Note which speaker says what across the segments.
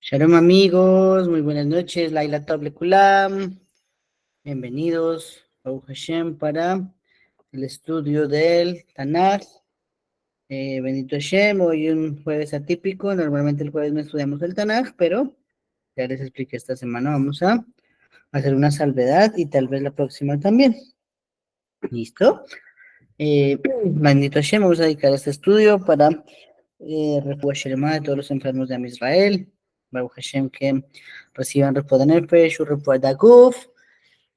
Speaker 1: Shalom amigos, muy buenas noches, Laila Toble Kulam, bienvenidos, Baruch Hashem, para el estudio del Tanakh. Bendito Hashem, hoy un jueves atípico, normalmente el jueves no estudiamos el Tanakh, pero ya les expliqué esta semana, vamos a hacer una salvedad y tal vez la próxima también. ¿Listo? Bendito Hashem, vamos a dedicar este estudio para Refuah Shelema de todos los enfermos de Am Israel, Baruch Hashem, que reciban Refuah Nefesh, Refuah Daguf,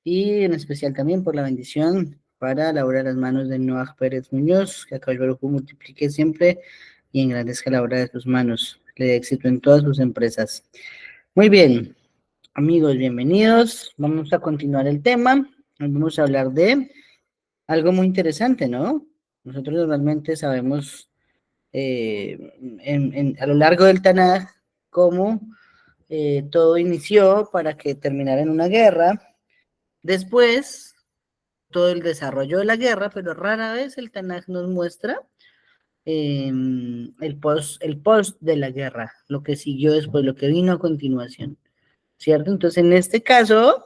Speaker 1: y en especial también por la bendición para la obra de las manos de Noah Pérez Muñoz, que Akadosh Baruj Hu multiplique siempre y engrandezca la obra de sus manos, le dé éxito en todas sus empresas. Muy bien, amigos, bienvenidos. Vamos a continuar el tema. Hoy vamos a hablar de algo muy interesante, ¿no? Nosotros normalmente sabemos a lo largo del Tanaj cómo todo inició para que terminara en una guerra. Después, todo el desarrollo de la guerra, pero rara vez el Tanaj nos muestra el post de la guerra, lo que siguió después, lo que vino a continuación, ¿cierto? Entonces, en este caso,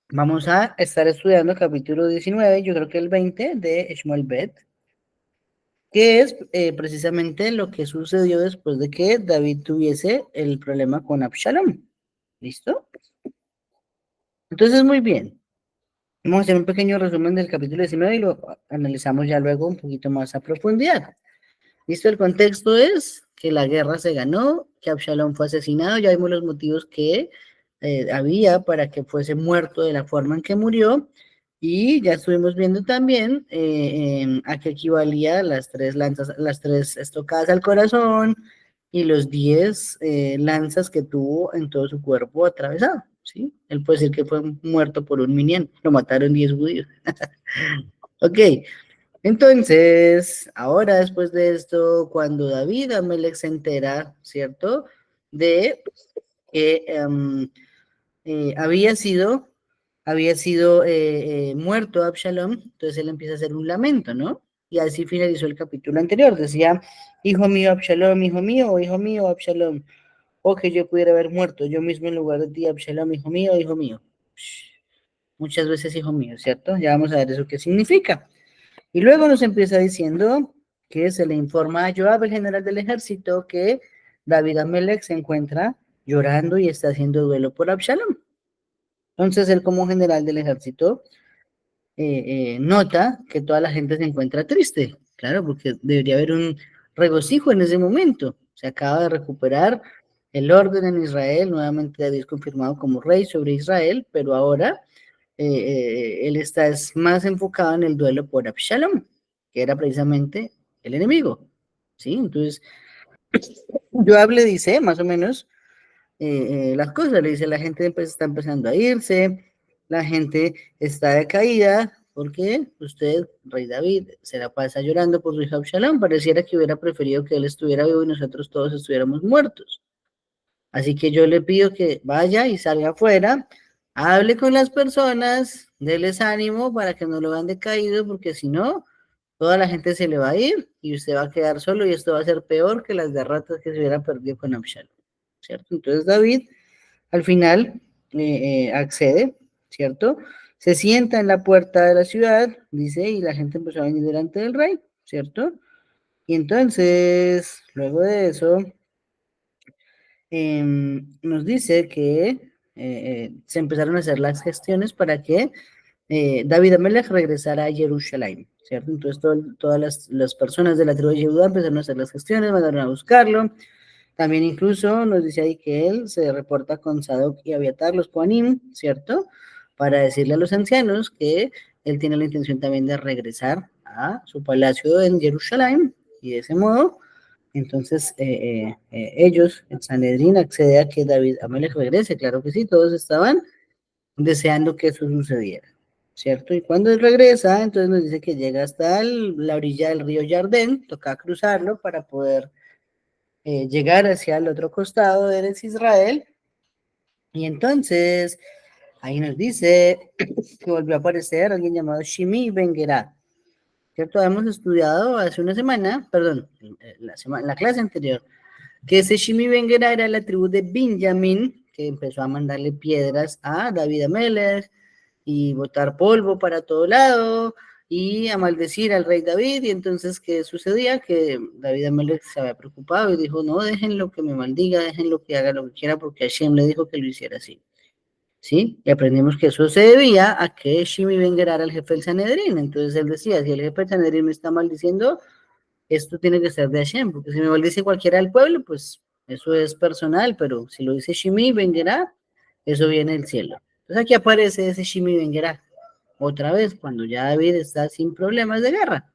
Speaker 1: vamos a estar estudiando capítulo 19, yo creo que el 20 de Shmuel Bet, que es precisamente lo que sucedió después de que David tuviese el problema con Absalom. ¿Listo? Entonces, muy bien. Vamos a hacer un pequeño resumen del capítulo 19 y lo analizamos ya luego un poquito más a profundidad. ¿Listo? El contexto es que la guerra se ganó, que Absalom fue asesinado, ya vimos los motivos que había para que fuese muerto de la forma en que murió, y ya estuvimos viendo también a qué equivalía las 3 lanzas, las 3 estocadas al corazón y los 10 lanzas que tuvo en todo su cuerpo atravesado, ¿sí? Él puede decir que fue muerto por un minián, lo mataron 10 judíos. Ok, entonces, ahora después de esto, cuando David Amelech se entera, ¿cierto? De que había sido muerto Absalom, entonces él empieza a hacer un lamento, ¿no? Y así finalizó el capítulo anterior. Decía, hijo mío, Absalom, o que yo pudiera haber muerto yo mismo en lugar de ti, Absalom, hijo mío, hijo mío. Muchas veces hijo mío, ¿cierto? Ya vamos a ver eso qué significa. Y luego nos empieza diciendo que se le informa a Joab, el general del ejército, que David Amelech se encuentra llorando y está haciendo duelo por Absalom. Entonces él, como general del ejército, nota que toda la gente se encuentra triste, claro, porque debería haber un regocijo en ese momento. Se acaba de recuperar el orden en Israel, nuevamente David confirmado como rey sobre Israel, pero ahora él está más enfocado en el duelo por Absalom, que era precisamente el enemigo, ¿sí? Entonces, Joab le dice más o menos las cosas, le dice, la gente pues, está empezando a irse, la gente está decaída, porque usted, rey David, se la pasa llorando por su hijo Absalom, pareciera que hubiera preferido que él estuviera vivo y nosotros todos estuviéramos muertos. Así que yo le pido que vaya y salga afuera, hable con las personas, déles ánimo para que no lo vean decaído, porque si no, toda la gente se le va a ir y usted va a quedar solo y esto va a ser peor que las derrotas que se hubiera perdido con Absalom, ¿cierto? Entonces David al final accede, ¿cierto? Se sienta en la puerta de la ciudad, dice, y la gente empezó a venir delante del rey, ¿cierto? Y entonces, luego de eso, nos dice que se empezaron a hacer las gestiones para que David Amelech regresara a Jerusalén, ¿cierto? Entonces todas las personas de la tribu de Judá empezaron a hacer las gestiones, mandaron a buscarlo. También incluso nos dice ahí que él se reporta con Sadoc y Abiatar, los Kohanim, ¿cierto? Para decirle a los ancianos que él tiene la intención también de regresar a su palacio en Jerusalén, y de ese modo entonces, ellos, el Sanedrín, accede a que David Amelech regrese, claro que sí, todos estaban deseando que eso sucediera, ¿cierto? Y cuando él regresa, entonces nos dice que llega hasta la orilla del río Jardén, toca cruzarlo para poder llegar hacia el otro costado de Eretz Israel, y entonces ahí nos dice que volvió a aparecer alguien llamado Shimi Ben Gerat, ¿cierto? Hemos estudiado hace una semana, perdón, la clase anterior, que ese Shimi Ben Gera era la tribu de Benjamín, que empezó a mandarle piedras a David Amelech y botar polvo para todo lado y a maldecir al rey David. Y entonces, ¿qué sucedía? Que David Amelech se había preocupado y dijo, no, déjenlo que me maldiga, déjenlo que haga lo que quiera, porque Hashem le dijo que lo hiciera así. ¿Sí? Y aprendimos que eso se debía a que Shimi Ben Gera era el jefe del Sanedrín. Entonces él decía, si el jefe del Sanedrín me está maldiciendo, esto tiene que ser de Hashem, porque si me maldice cualquiera del pueblo, pues eso es personal, pero si lo dice Shimi Ben Gera, eso viene del cielo. Entonces aquí aparece ese Shimi Ben Gera, otra vez, cuando ya David está sin problemas de guerra.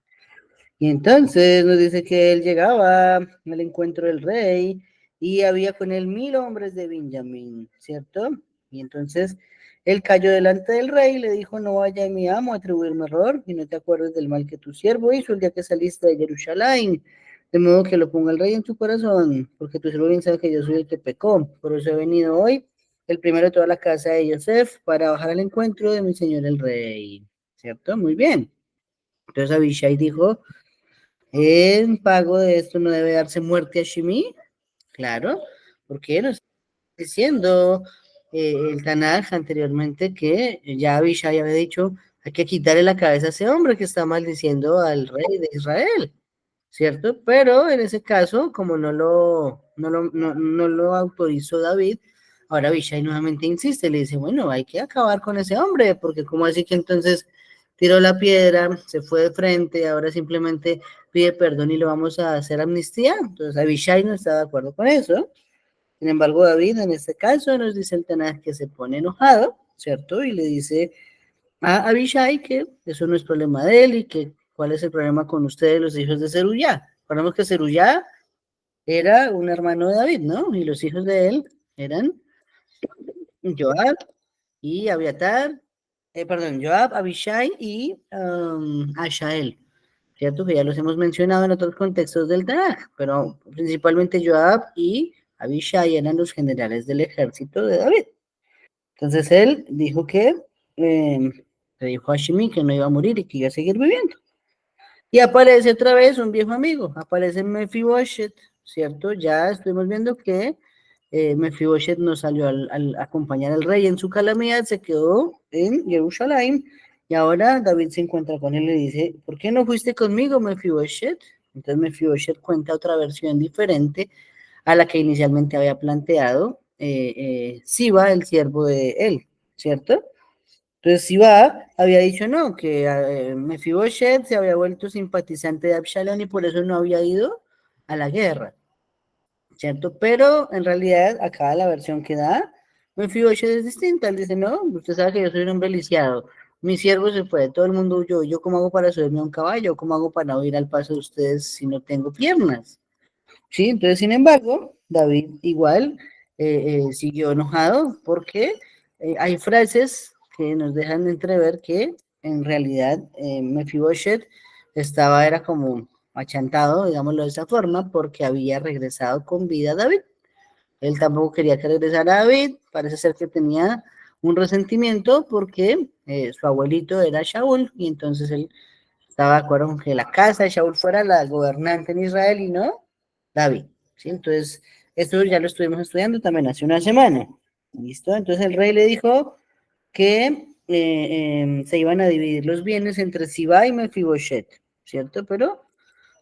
Speaker 1: Y entonces nos dice que él llegaba al encuentro del rey y había con él 1000 hombres de Benjamín, ¿cierto? Y entonces él cayó delante del rey y le dijo, no vaya mi amo a atribuirme error y no te acuerdes del mal que tu siervo hizo el día que saliste de Jerusalén, de modo que lo ponga el rey en tu corazón, porque tu siervo bien sabe que yo soy el que pecó, por eso he venido hoy, el primero de toda la casa de Yosef, para bajar al encuentro de mi señor el rey, ¿cierto? Muy bien. Entonces Abishai dijo, en pago de esto no debe darse muerte a Shimi, claro, porque nos está diciendo el Tanaj anteriormente que ya Abishai había dicho, hay que quitarle la cabeza a ese hombre que está maldiciendo al rey de Israel, ¿cierto? Pero en ese caso, como no lo autorizó David, ahora Abishai nuevamente insiste, le dice, bueno, hay que acabar con ese hombre, porque como así que entonces tiró la piedra, se fue de frente, ahora simplemente pide perdón y le vamos a hacer amnistía. Entonces Abishai no está de acuerdo con eso. Sin embargo, David en este caso nos dice el Tanaj que se pone enojado, ¿cierto? Y le dice a Abishai que eso no es problema de él y que cuál es el problema con ustedes, los hijos de Zeruyá. Recordemos que Zeruyá era un hermano de David, ¿no? Y los hijos de él eran Joab y Abiatar, perdón, Joab, Abishai y Ashael, ¿cierto? Que ya los hemos mencionado en otros contextos del Tanaj, pero principalmente Joab y Abishai eran los generales del ejército de David. Entonces él dijo que le dijo a Shimi que no iba a morir y que iba a seguir viviendo. Y aparece otra vez un viejo amigo, aparece Mefiboshet, ¿cierto? Ya estuvimos viendo que Mefiboshet no salió al acompañar al rey en su calamidad, se quedó en Jerusalén y ahora David se encuentra con él y le dice, ¿por qué no fuiste conmigo, Mefiboshet? Entonces Mefiboshet cuenta otra versión diferente a la que inicialmente había planteado Siba, el siervo de él, ¿cierto? Entonces Siba había dicho no, que Mefiboshet se había vuelto simpatizante de Absalón y por eso no había ido a la guerra, ¿cierto? Pero en realidad acá la versión que da Mefiboshet es distinta. Él dice, no, usted sabe que yo soy un hombre lisiado, mi siervo se fue, todo el mundo huyó, ¿yo cómo hago para subirme a un caballo? ¿Cómo hago para oír al paso de ustedes si no tengo piernas? Sí, entonces, sin embargo, David igual siguió enojado porque hay frases que nos dejan entrever que en realidad Mefiboshet era como achantado, digámoslo de esa forma, porque había regresado con vida a David. Él tampoco quería que regresara a David, parece ser que tenía un resentimiento porque su abuelito era Shaul y entonces él estaba de acuerdo con que la casa de Shaul fuera la gobernante en Israel y no David. ¿Sí? Entonces, esto ya lo estuvimos estudiando también hace una semana. ¿Listo? Entonces el rey le dijo que se iban a dividir los bienes entre Siba y Mefiboshet, ¿cierto? Pero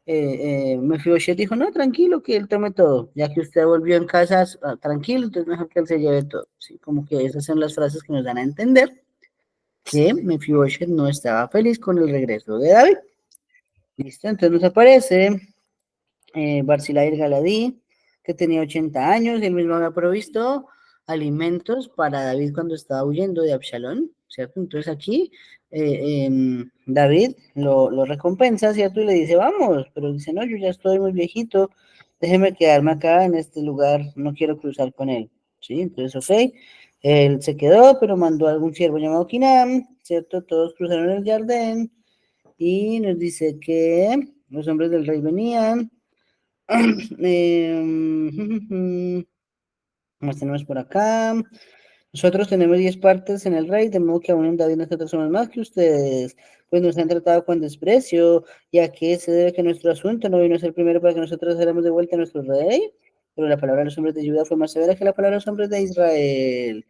Speaker 1: Mefiboshet dijo, no, tranquilo, que él tome todo, ya que usted volvió en casa tranquilo, entonces mejor que él se lleve todo. ¿Sí? Como que esas son las frases que nos dan a entender que Mefiboshet no estaba feliz con el regreso de David. Listo, entonces nos aparece Barzilai el Galadí, que tenía 80 años, él mismo había provisto alimentos para David cuando estaba huyendo de Absalón, ¿cierto? Entonces aquí David lo recompensa, ¿cierto? Y le dice, vamos, pero dice, no, yo ya estoy muy viejito, déjeme quedarme acá en este lugar, no quiero cruzar con él, ¿sí? Entonces, ok, él se quedó, pero mandó a algún siervo llamado Kinam, ¿cierto? Todos cruzaron el Jardín y nos dice que los hombres del rey venían, más tenemos por acá. Nosotros tenemos 10 partes en el rey, de modo que aún en David nosotros somos más que ustedes, pues nos han tratado con desprecio, y a qué se debe que nuestro asunto no vino a ser primero para que nosotros éramos de vuelta a nuestro rey. pero la palabra de los hombres de Judá fue más severa que la palabra de los hombres de Israel.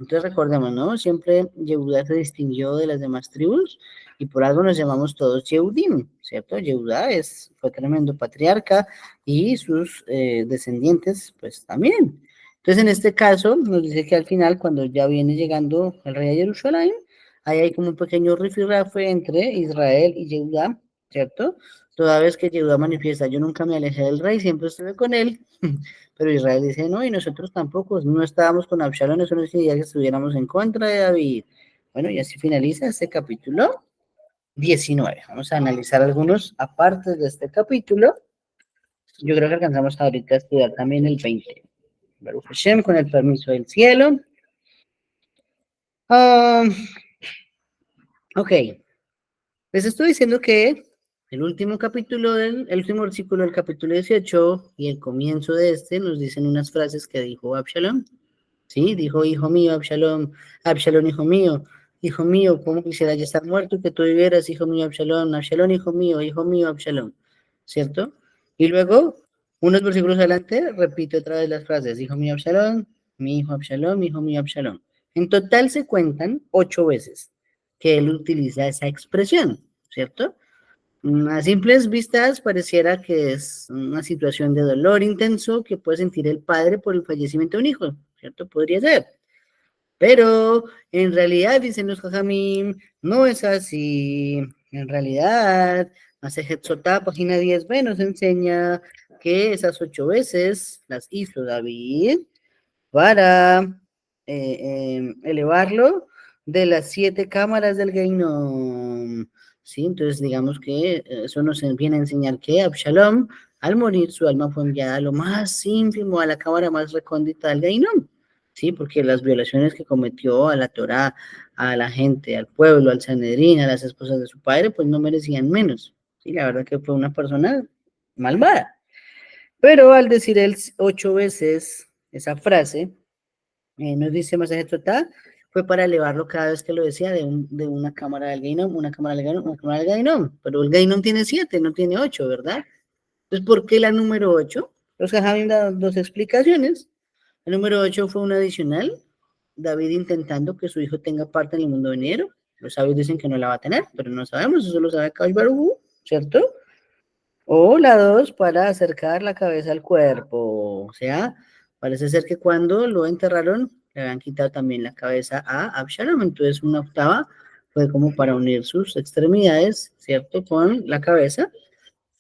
Speaker 1: Entonces recordemos, ¿no? Siempre Yehudá se distinguió de las demás tribus y por algo nos llamamos todos Yehudim, ¿cierto? Yehudá fue tremendo patriarca y sus descendientes, pues también. Entonces, en este caso, nos dice que al final, cuando ya viene llegando el rey a Jerusalén, ahí hay como un pequeño rifirrafe entre Israel y Yehudá, ¿cierto? Toda vez que Yehudá manifiesta, yo nunca me alejé del rey, siempre estuve con él, pero Israel dice, no, y nosotros tampoco, no estábamos con Absalón, eso no significa que estuviéramos en contra de David. Bueno, y así finaliza este capítulo 19. Vamos a analizar algunos apartes de este capítulo. Yo creo que alcanzamos ahorita a estudiar también el 20. Baruch Hashem, con el permiso del cielo. Ok, les estoy diciendo que el último capítulo el último versículo del capítulo 18 y el comienzo de este nos dicen unas frases que dijo Absalón. Sí, dijo, hijo mío, Absalón, Absalón, hijo mío, cómo quisiera ya estar muerto y que tú vivieras, hijo mío, Absalón, Absalón, hijo mío, Absalón, ¿cierto? Y luego, unos versículos adelante, repite otra vez las frases, hijo mío, Absalón, mi hijo Absalón, hijo mío, Absalón. En total se cuentan 8 veces que él utiliza esa expresión, ¿cierto? A simples vistas pareciera que es una situación de dolor intenso que puede sentir el padre por el fallecimiento de un hijo, ¿cierto? Podría ser. Pero en realidad, dicen los Jajamim, no es así. En realidad, Masejet Sotá, página 10b, nos enseña que esas 8 veces las hizo David para elevarlo de las 7 cámaras del Geinom. ¿Sí? Entonces, digamos que eso nos viene a enseñar que Absalom, al morir, su alma fue enviada a lo más ínfimo, a la cámara más recóndita del Geinom. ¿Sí? Porque las violaciones que cometió a la Torá, a la gente, al pueblo, al Sanedrín, a las esposas de su padre, pues no merecían menos. ¿Sí? La verdad que fue una persona malvada. Pero al decir él 8 veces esa frase, nos dice Masaje Totá, fue para elevarlo cada vez que lo decía de una cámara del Gainom, una cámara del Gainom, una cámara del Gainom. Pero el Gainom tiene 7, no tiene 8, ¿verdad? Entonces, ¿por qué la número 8? Los Jajamim dan 2 explicaciones. El número 8 fue un adicional, David intentando que su hijo tenga parte en el mundo venidero. Los sabios dicen que no la va a tener, pero no sabemos, eso lo sabe Kadosh Baruj Hu, ¿cierto? O la 2 para acercar la cabeza al cuerpo. O sea, parece ser que cuando lo enterraron, le habían quitado también la cabeza a Absalom. Entonces, una octava fue como para unir sus extremidades, ¿cierto? Con la cabeza.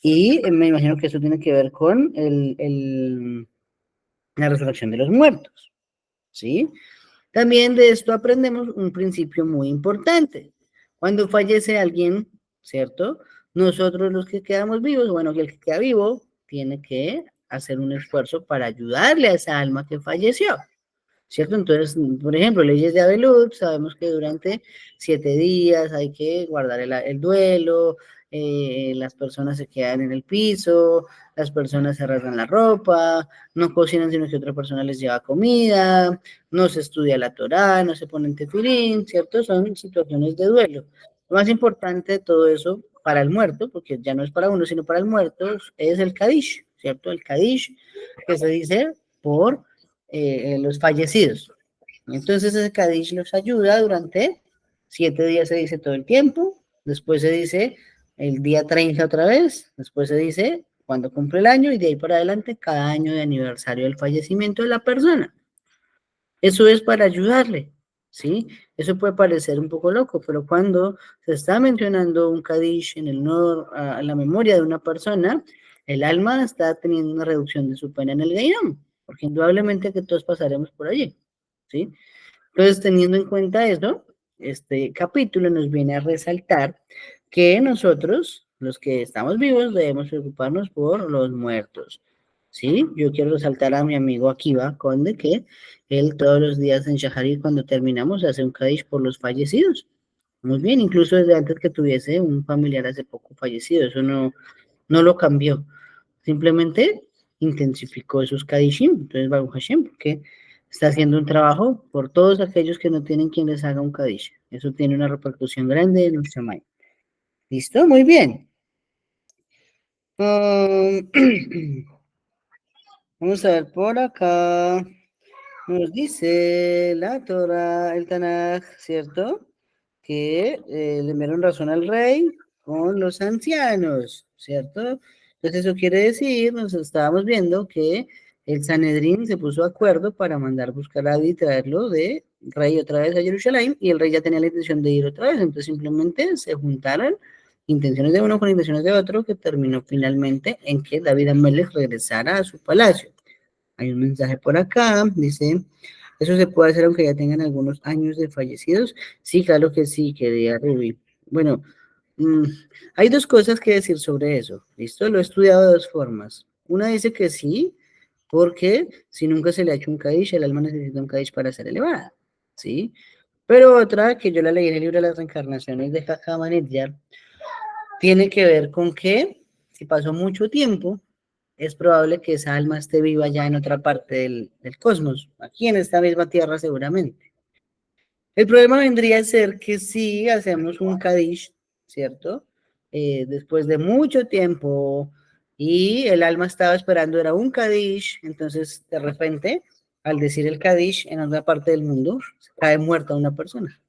Speaker 1: Y me imagino que eso tiene que ver con la resurrección de los muertos, ¿sí? También de esto aprendemos un principio muy importante. Cuando fallece alguien, ¿cierto? Nosotros los que quedamos vivos, bueno, que el que queda vivo tiene que hacer un esfuerzo para ayudarle a esa alma que falleció. ¿Cierto? Entonces, por ejemplo, leyes de Abelud, sabemos que durante 7 días hay que guardar el duelo, las personas se quedan en el piso, las personas se rasgan la ropa, no cocinan sino que otra persona les lleva comida, no se estudia la Torá, no se ponen tefilín, ¿cierto? Son situaciones de duelo. Lo más importante de todo eso para el muerto, porque ya no es para uno, sino para el muerto, es el Kadish, ¿cierto? El Kadish que se dice por los fallecidos. Entonces ese Kadish los ayuda durante 7 días, se dice todo el tiempo, después se dice el día 30 otra vez, después se dice cuando cumple el año y de ahí para adelante cada año de aniversario del fallecimiento de la persona. Eso es para ayudarle, ¿sí? Eso puede parecer un poco loco, pero cuando se está mencionando un Kadish en el honor a la memoria de una persona, el alma está teniendo una reducción de su pena en el Geinom, porque indudablemente que todos pasaremos por allí, ¿sí? Entonces, teniendo en cuenta eso, este capítulo nos viene a resaltar que nosotros, los que estamos vivos, debemos preocuparnos por los muertos. ¿Sí? Yo quiero resaltar a mi amigo Akiva Conde que él todos los días en Shaharit, cuando terminamos, hace un Kaddish por los fallecidos. Muy bien, incluso desde antes que tuviese un familiar hace poco fallecido, eso no lo cambió. Simplemente intensificó esos Kadishim. Entonces, Baruch Hashem, porque está haciendo un trabajo por todos aquellos que no tienen quien les haga un Kadish. Eso tiene una repercusión grande en nuestra mente. ¿Listo? Muy bien. Vamos a ver por acá. Nos dice la Torah, el Tanaj, ¿cierto? Que le dieron razón al rey con los ancianos, ¿cierto? Entonces eso quiere decir, nos estábamos viendo que el Sanedrín se puso de acuerdo para mandar buscar a David y traerlo de rey otra vez a Jerusalén, y el rey ya tenía la intención de ir otra vez, entonces simplemente se juntaron intenciones de uno con intenciones de otro, que terminó finalmente en que David Amelech regresara a su palacio. Hay un mensaje por acá, dice, ¿eso se puede hacer aunque ya tengan algunos años de fallecidos? Sí, claro que sí, querida Ruby. Bueno, mm, hay dos cosas que decir sobre eso, ¿listo? Lo he estudiado de dos formas. Una dice que sí, porque si nunca se le ha hecho un Kadish, el alma necesita un Kadish para ser elevada, ¿sí? Pero otra, que yo la leí en el libro de las reencarnaciones de Jajamanetyar, tiene que ver con que si pasó mucho tiempo, es probable que esa alma esté viva ya en otra parte del cosmos, aquí en esta misma tierra seguramente. El problema vendría a ser que si hacemos un Kadish, ¿cierto? Después de mucho tiempo y el alma estaba esperando, era un Kadish, entonces de repente, al decir el Kadish en otra parte del mundo, cae muerta una persona.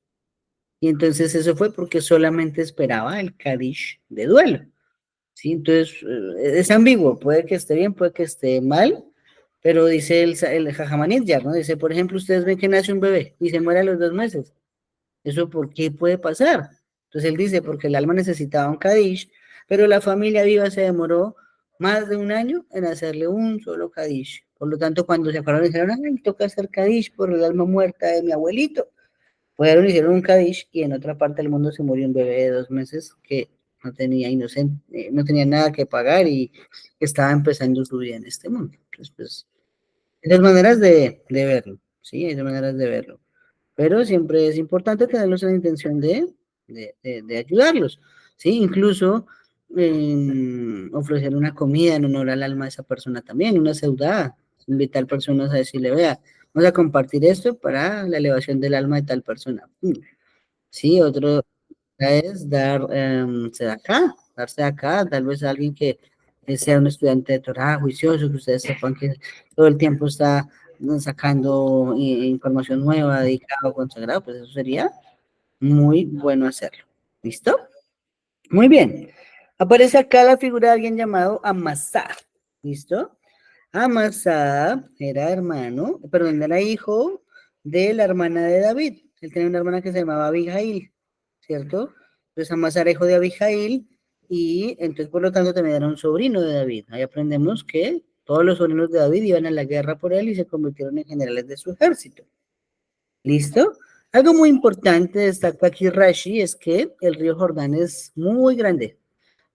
Speaker 1: Y entonces eso fue porque solamente esperaba el Kadish de duelo. ¿Sí? Entonces, es ambiguo, puede que esté bien, puede que esté mal, pero dice el Jajamaní ya, ¿no? Dice, por ejemplo, ustedes ven que nace un bebé y se muere a los 2 meses. ¿Eso por qué puede pasar? Entonces él dice, porque el alma necesitaba un Kadish, pero la familia viva se demoró más de un año en hacerle un solo Kadish. Por lo tanto, cuando se acabaron, dijeron, ay, toca hacer Kadish por el alma muerta de mi abuelito. Fueron, hicieron un Kadish y en otra parte del mundo se murió un bebé de 2 meses que no tenía inocente, no tenía nada que pagar y estaba empezando su vida en este mundo. Entonces, pues, hay dos maneras de verlo, ¿sí? Hay dos maneras de verlo. Pero siempre es importante tenerlos en la intención de ayudarlos, ¿sí? Incluso ofrecer una comida en honor al alma de esa persona también, una seudá, invitar personas a decirle, vea, vamos a compartir esto para la elevación del alma de tal persona. Sí, otro es dar darse acá, tal vez a alguien que sea un estudiante de Torah juicioso, que ustedes sepan que todo el tiempo está sacando información nueva, dedicado, consagrado, pues eso sería muy bueno hacerlo. ¿Listo? Muy bien. Aparece acá la figura de alguien llamado Amasá. ¿Listo? Amasa era hermano, perdón, era hijo de la hermana de David. Él tenía una hermana que se llamaba Abigail, ¿cierto? Entonces Amasa era hijo de Abigail y entonces por lo tanto también era un sobrino de David. Ahí aprendemos que todos los sobrinos de David iban a la guerra por él y se convirtieron en generales de su ejército. ¿Listo? Algo muy importante destaca aquí Rashi es que el río Jordán es muy grande,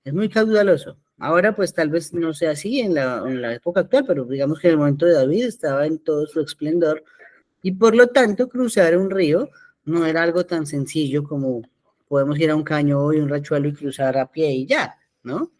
Speaker 1: es muy caudaloso. Ahora, pues tal vez no sea así en la época actual, pero digamos que en el momento de David estaba en todo su esplendor y por lo tanto cruzar un río no era algo tan sencillo como podemos ir a un caño y un rachuelo y cruzar a pie y ya, ¿no?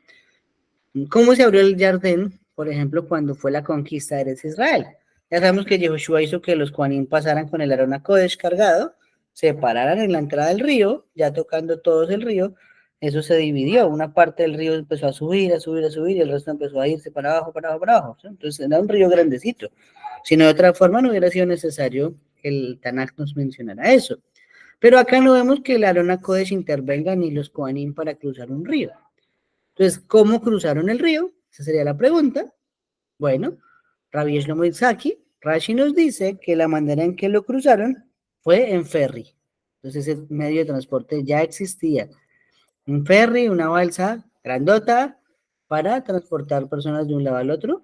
Speaker 1: ¿Cómo se abrió el Jardín, por ejemplo, cuando fue la conquista de Eretz Israel? Ya sabemos que Yehoshua hizo que los Kohanim pasaran con el Arona Kodesh cargado, se pararan en la entrada del río, ya tocando todos el río, eso se dividió. Una parte del río empezó a subir, a subir, a subir, y el resto empezó a irse para abajo, para abajo, para abajo. ¿Sí? Entonces era un río grandecito. Si no, de otra forma no hubiera sido necesario que el Tanakh nos mencionara eso. Pero acá no vemos que el Arona Kodesh intervenga ni los Kohanim para cruzar un río. Entonces, ¿cómo cruzaron el río? Esa sería la pregunta. Bueno, Rabbi Shlomo Itzhaki, Rashi nos dice que la manera en que lo cruzaron fue en ferry. Entonces, el medio de transporte ya existía. Un ferry, una balsa grandota para transportar personas de un lado al otro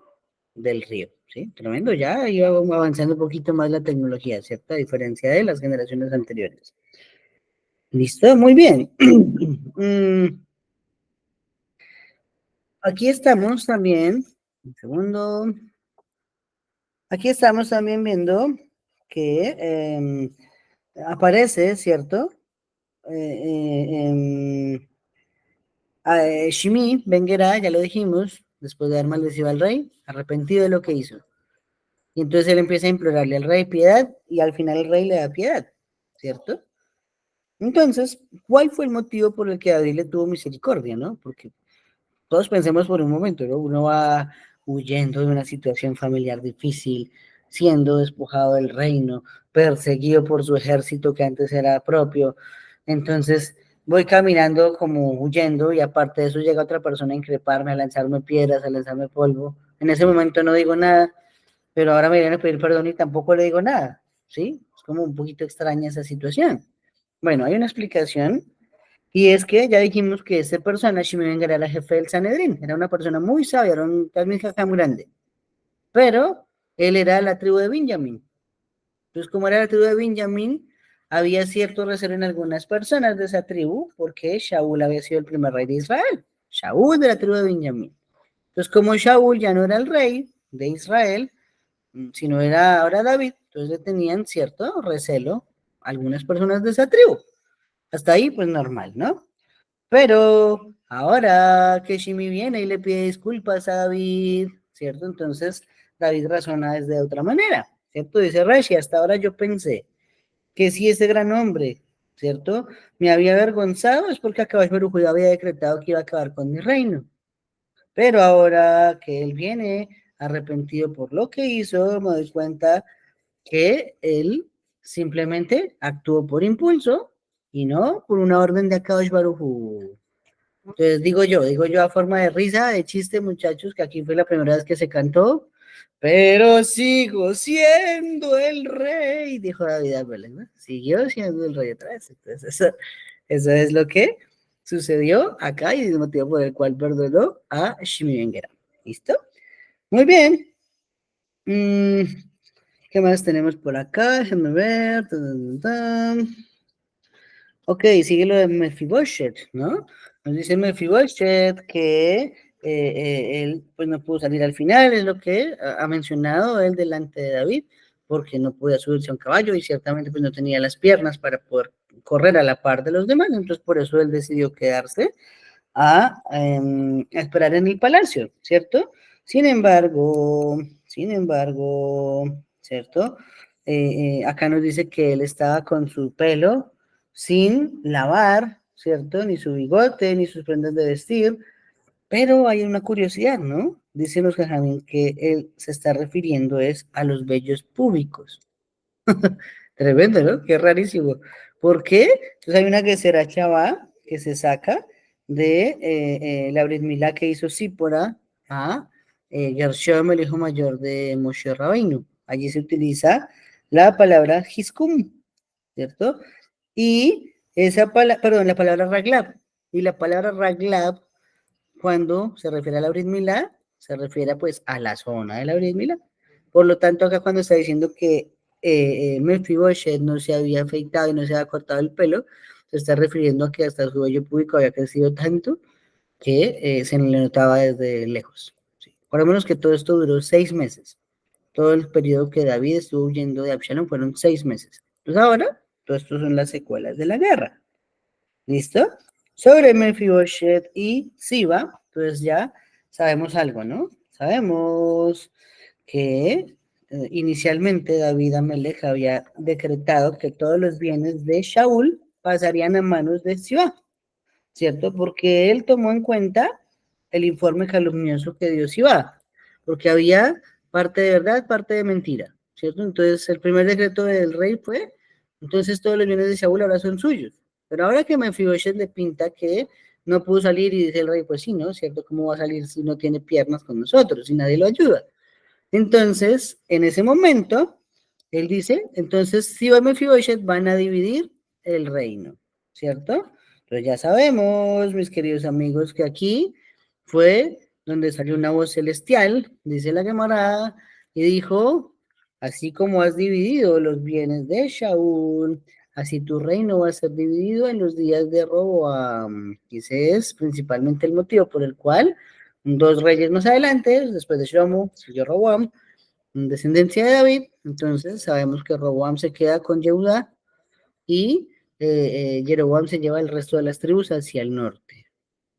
Speaker 1: del río. ¿Sí? Tremendo, ya iba avanzando un poquito más la tecnología, ¿cierto? A diferencia de las generaciones anteriores. ¿Listo? Muy bien. Aquí estamos también, un segundo, aquí estamos también viendo que aparece, ¿cierto? Shimi Ben Gera, ya lo dijimos, después de haber maldecido al rey, arrepentido de lo que hizo. Y entonces él empieza a implorarle al rey piedad y al final el rey le da piedad, ¿cierto? Entonces, ¿cuál fue el motivo por el que David le tuvo misericordia, no? Porque todos pensemos por un momento, ¿no? huyendo de una situación familiar difícil, siendo despojado del reino, perseguido por su ejército que antes era propio. Entonces voy caminando como huyendo y aparte de eso llega otra persona a increparme, a lanzarme piedras, a lanzarme polvo. En ese momento no digo nada, pero ahora me vienen a pedir perdón y tampoco le digo nada, ¿sí? Es como un poquito extraña esa situación. Bueno, hay una explicación y es que ya dijimos que ese persona, Shimei Ben Gera, era jefe del Sanedrín, era una persona muy sabia, era un talmid muy grande, pero él era de la tribu de Benjamín. Entonces, como era la tribu de Benjamín, había cierto recelo en algunas personas de esa tribu, porque Shaul había sido el primer rey de Israel, Shaul de la tribu de Benjamín. Entonces, como Shaul ya no era el rey de Israel, sino era ahora David, entonces le tenían cierto recelo algunas personas de esa tribu. Hasta ahí, pues normal, ¿no? Pero ahora que Shimi viene y le pide disculpas a David, ¿cierto? Entonces David razona desde otra manera, ¿cierto? Dice Rashi, hasta ahora yo pensé que si ese gran hombre, ¿cierto? Me había avergonzado es porque Akadosh Baruj Hu había decretado que iba a acabar con mi reino. Pero ahora que él viene arrepentido por lo que hizo, me doy cuenta que él simplemente actuó por impulso y no por una orden de Akadosh Baruj Hu. Entonces digo yo a forma de risa, de chiste, muchachos, que aquí fue la primera vez que se cantó, pero sigo siendo el rey, dijo David Abeles, ¿no? Siguió siendo el rey otra vez. Entonces, eso es lo que sucedió acá y es el motivo por el cual perdonó a Shimi Ben Gera. ¿Listo? Muy bien. ¿Qué más tenemos por acá? Déjenme ver. Ok, sigue lo de Mephibosheth, ¿no? Nos dice Mephibosheth que él pues no pudo salir al final, es lo que ha mencionado él delante de David, porque no podía subirse a un caballo y ciertamente pues no tenía las piernas para poder correr a la par de los demás, entonces por eso él decidió quedarse a esperar en el palacio, ¿cierto? Sin embargo, ¿cierto? Acá nos dice que él estaba con su pelo sin lavar, ¿cierto? Ni su bigote, ni sus prendas de vestir, pero hay una curiosidad, ¿no? Dicen los jajamín que él se está refiriendo es a los vellos públicos. Tremendo, ¿no? Qué rarísimo. ¿Por qué? Entonces hay una que será Chavá, que se saca de la Brit Milá que hizo Sípora a Gershom, el hijo mayor de Moshe Rabbeinu. Allí se utiliza la palabra Hiskum, ¿cierto? Y esa palabra, perdón, la palabra Raglab. Y la palabra Raglab, cuando se refiere a la Brit Milá, se refiere pues a la zona de la Brit Milá. Por lo tanto, acá cuando está diciendo que Mephibosheth no se había afeitado y no se había cortado el pelo, se está refiriendo a que hasta su vello público había crecido tanto que se le notaba desde lejos. ¿Sí? Por lo menos que todo esto duró 6 meses. Todo el periodo que David estuvo huyendo de Absalom fueron 6 meses. Entonces ahora, todo esto son las secuelas de la guerra. ¿Listo? Sobre Mephibosheth y Siba, pues ya sabemos algo, ¿no? Sabemos que inicialmente David Amelech había decretado que todos los bienes de Shaul pasarían a manos de Siba, ¿cierto? Porque él tomó en cuenta el informe calumnioso que dio Siba, porque había parte de verdad, parte de mentira, ¿cierto? Entonces el primer decreto del rey fue, entonces todos los bienes de Shaul ahora son suyos, pero ahora que Mefiboshet le pinta que no pudo salir y dice el rey, pues sí, ¿no? ¿Cierto? ¿Cómo va a salir si no tiene piernas con nosotros, si nadie lo ayuda? Entonces, en ese momento, él dice, entonces Siba y Mefiboshet van a dividir el reino, ¿cierto? Entonces ya sabemos, mis queridos amigos, que aquí fue donde salió una voz celestial, dice la Gemara, y dijo, así como has dividido los bienes de Shaul, así tu reino va a ser dividido en los días de Roboam. Ese es principalmente el motivo por el cual 2 reyes más adelante, después de Shlomo, siguió Roboam, descendencia de David, entonces sabemos que Roboam se queda con Yehudá y Jeroboam se lleva el resto de las tribus hacia el norte,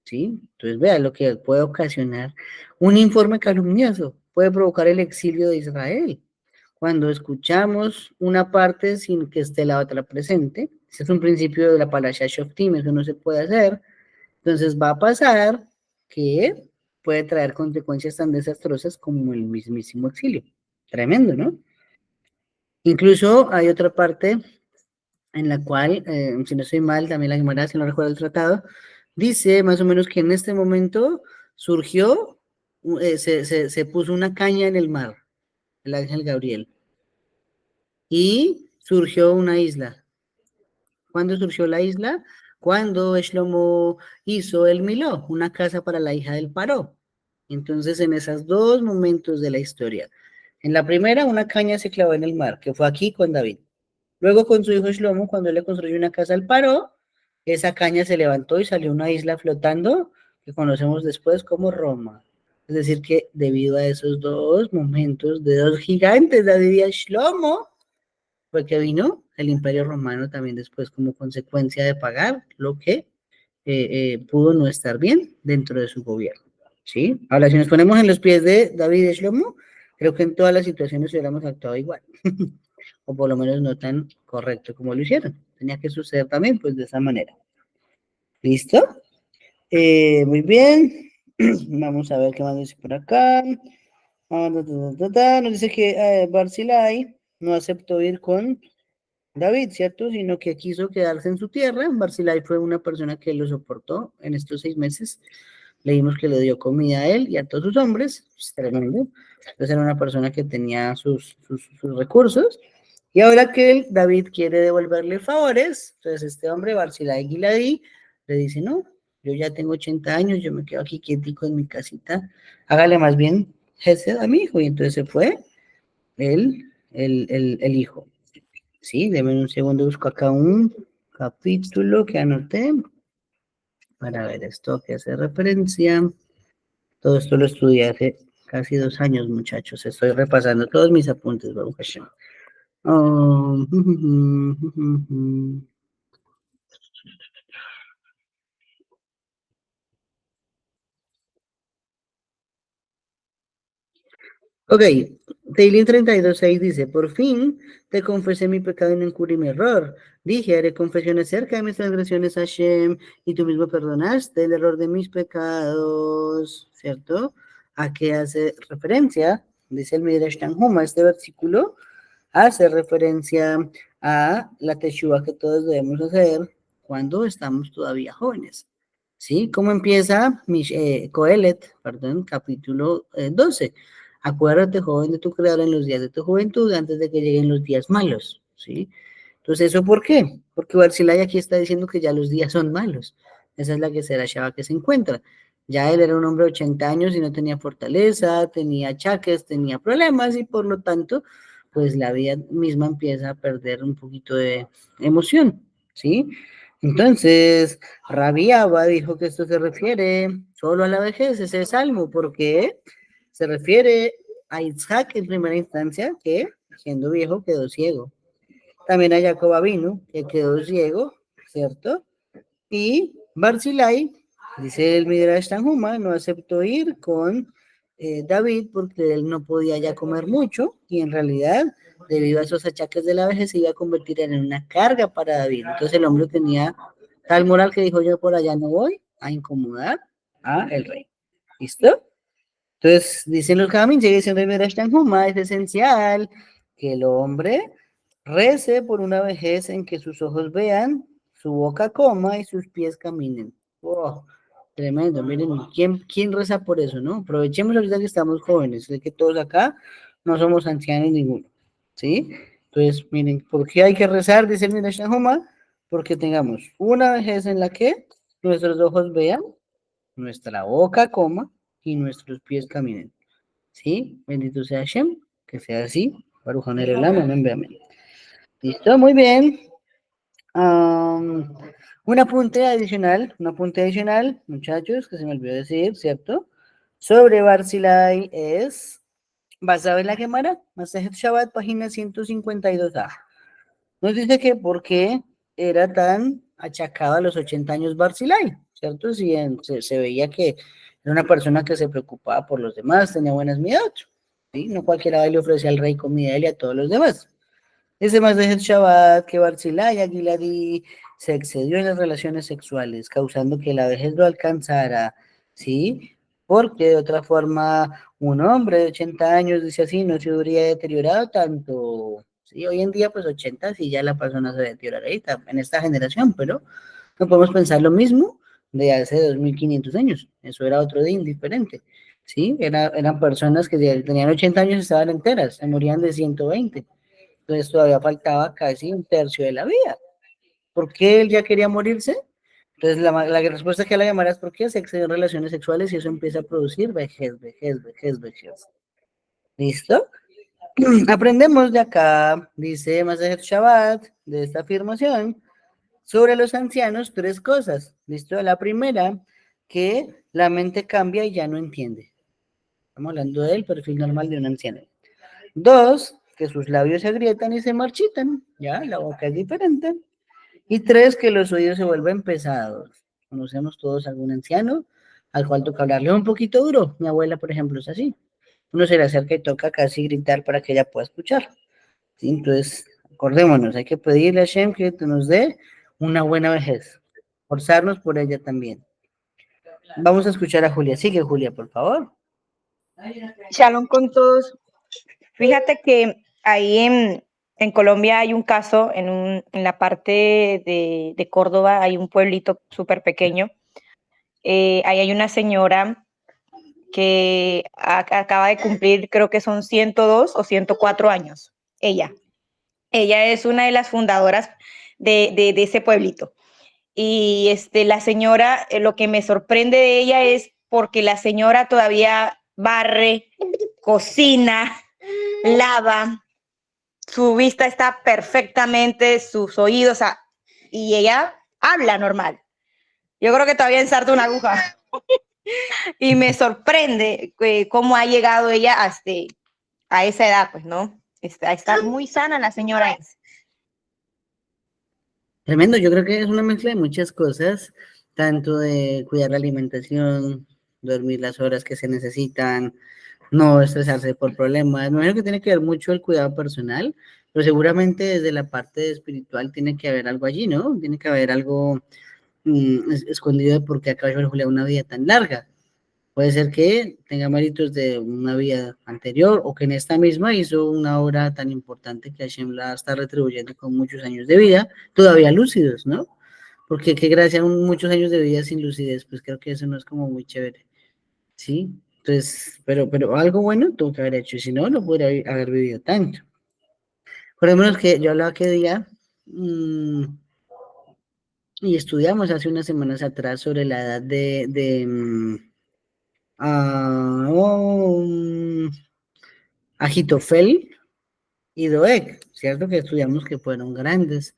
Speaker 1: ¿sí? Entonces vea lo que puede ocasionar un informe calumnioso, puede provocar el exilio de Israel. Cuando escuchamos una parte sin que esté la otra presente, ese es un principio de la Parashat Shoftim, eso no se puede hacer, entonces va a pasar que puede traer consecuencias tan desastrosas como el mismísimo exilio. Tremendo, ¿no? Incluso hay otra parte en la cual, si no estoy mal, también la Gemara, si no recuerdo el tratado, dice más o menos que en este momento surgió, se puso una caña en el mar, el ángel Gabriel, y surgió una isla. ¿Cuándo surgió la isla? Cuando Shlomo hizo el Miló, una casa para la hija del Paró. Entonces, en esos dos momentos de la historia, en la primera, una caña se clavó en el mar, que fue aquí con David. Luego, con su hijo Shlomo, cuando él le construyó una casa al Paró, esa caña se levantó y salió una isla flotando, que conocemos después como Roma. Es decir, que debido a esos dos momentos de dos gigantes, David y Shlomo, fue que vino el Imperio Romano también después como consecuencia de pagar lo que pudo no estar bien dentro de su gobierno. ¿Sí? Ahora, si nos ponemos en los pies de David y Shlomo, creo que en todas las situaciones hubiéramos actuado igual, o por lo menos no tan correcto como lo hicieron. Tenía que suceder también, pues, de esa manera. ¿Listo? Muy bien. Vamos a ver qué más dice por acá. Nos dice que Barzillai no aceptó ir con David, ¿cierto? Sino que quiso quedarse en su tierra. Barzillai fue una persona que lo soportó en estos 6 meses. Leímos que le dio comida a él y a todos sus hombres. Es tremendo. Entonces era una persona que tenía sus recursos. Y ahora que él, David quiere devolverle favores, entonces este hombre, Barzillai Giladí, le dice, no, yo ya tengo 80 años, yo me quedo aquí quietico en mi casita, hágale más bien Gesed a mi hijo. Y entonces se fue el hijo. Sí, deme un segundo, busco acá un capítulo que anoté para ver esto que hace referencia. Todo esto lo estudié hace casi 2 años, muchachos. Estoy repasando todos mis apuntes, Baruch Hashem. Oh, ok, Teilín 32:6 dice, por fin te confesé mi pecado y no encubrí mi error. Dije, haré confesiones cerca de mis transgresiones a Hashem, y tú mismo perdonaste el error de mis pecados, ¿cierto? ¿A qué hace referencia? Dice el Midrash Tanhuma, este versículo hace referencia a la teshuva que todos debemos hacer cuando estamos todavía jóvenes. ¿Sí? ¿Cómo empieza Coelet, perdón, capítulo 12? Acuérdate, joven, de tu creador en los días de tu juventud, antes de que lleguen los días malos, ¿sí? Entonces, ¿eso por qué? Porque Barzillai aquí está diciendo que ya los días son malos. Esa es la que será Shaba que se encuentra. Ya él era un hombre de 80 años y no tenía fortaleza, tenía achaques, tenía problemas y por lo tanto, pues la vida misma empieza a perder un poquito de emoción, ¿sí? Entonces, Rabiaba dijo que esto se refiere solo a la vejez, ese salmo, porque se refiere a Isaac en primera instancia, que siendo viejo quedó ciego. También a Jacob vino, que quedó ciego, ¿cierto? Y Barzillai, dice el Midrash Tanhuma, no aceptó ir con David porque él no podía ya comer mucho y en realidad, debido a esos achaques de la vejez, se iba a convertir en una carga para David. Entonces el hombre tenía tal moral que dijo, yo por allá no voy a incomodar a el rey. ¿Listo? Entonces, dicen los Jamín, sigue siendo el Midrash Tanhuma, es esencial que el hombre rece por una vejez en que sus ojos vean, su boca coma y sus pies caminen. Oh, tremendo, miren, ¿quién reza por eso, no? Aprovechemos ahorita que estamos jóvenes, de que todos acá no somos ancianos ninguno, ¿sí? Entonces, miren, ¿por qué hay que rezar? Dice el Midrash Tanhuma, porque tengamos una vejez en la que nuestros ojos vean, nuestra boca coma y nuestros pies caminen. ¿Sí? Bendito sea Hashem, que sea así. Baruch Hanel Elam, amén, amén. Listo, muy bien. Un apunte adicional, muchachos, que se me olvidó decir, ¿cierto? Sobre Barzillai es basado en la Gemara, Masejet Shabbat, página 152a. Nos dice que por qué era tan achacado a los 80 años Barzillai, ¿cierto? Si se veía que era una persona que se preocupaba por los demás, tenía buenas midas, ¿sí? No cualquiera le ofrecía al rey comida a él y a todos los demás. Ese más de Shabbat que Barzillai Aguiladi se excedió en las relaciones sexuales, causando que la vejez lo alcanzara, ¿sí? porque de otra forma un hombre de 80 años, dice así, no se habría deteriorado tanto. Sí, hoy en día pues 80 sí ya la persona se deteriora ahorita, en esta generación, pero no podemos pensar lo mismo de hace 2500 años, eso era otro día indiferente. Sí, eran personas que tenían 80 años y estaban enteras, se morían de 120, entonces todavía faltaba casi un tercio de la vida. ¿Por qué él ya quería morirse? Entonces la respuesta que la llamará es porque se excedió en relaciones sexuales y eso empieza a producir vejez, vejez, vejez, vejez. ¿Listo? Aprendemos de acá, dice Masejet Shabbat, de esta afirmación, sobre los ancianos, tres cosas. ¿Listo? La primera, que la mente cambia y ya no entiende. Estamos hablando del perfil normal de un anciano. Dos, que sus labios se agrietan y se marchitan. Ya, la boca es diferente. Y tres, que los oídos se vuelven pesados. Conocemos todos algún anciano al cual toca hablarle un poquito duro. Mi abuela, por ejemplo, es así. Uno se le acerca y toca casi gritar para que ella pueda escuchar. ¿Sí? Entonces, acordémonos, hay que pedirle a Shem que nos dé una buena vejez. Forzarnos por ella también. Vamos a escuchar a Julia. Sigue, Julia, por favor.
Speaker 2: Shalom con todos. Fíjate que ahí en Colombia hay un caso, en la parte de Córdoba hay un pueblito súper pequeño. Ahí hay una señora que acaba de cumplir, creo que son 102 o 104 años. Ella es una de las fundadoras de ese pueblito. Y la señora, lo que me sorprende de ella es porque la señora todavía barre, cocina, lava, su vista está perfectamente, sus oídos, o sea, y ella habla normal. Yo creo que todavía ensarta una aguja. Y me sorprende cómo ha llegado ella a esa edad, pues, ¿no? Está muy sana la señora.
Speaker 1: Tremendo, yo creo que es una mezcla de muchas cosas, tanto de cuidar la alimentación, dormir las horas que se necesitan, no estresarse por problemas. Me imagino que tiene que ver mucho el cuidado personal, pero seguramente desde la parte espiritual tiene que haber algo allí, ¿no? Tiene que haber algo escondido de por qué acaba Julia una vida tan larga. Puede ser que tenga méritos de una vida anterior o que en esta misma hizo una obra tan importante que Hashem la está retribuyendo con muchos años de vida, todavía lúcidos, ¿no? Porque qué gracia muchos años de vida sin lucidez, pues creo que eso no es como muy chévere, ¿sí? Entonces, pero algo bueno tuvo que haber hecho, y si no, no podría haber vivido tanto. Por lo menos que yo hablaba que día, y estudiamos hace unas semanas atrás sobre la edad de Agitofel y Doeg, ¿cierto? Que estudiamos que fueron grandes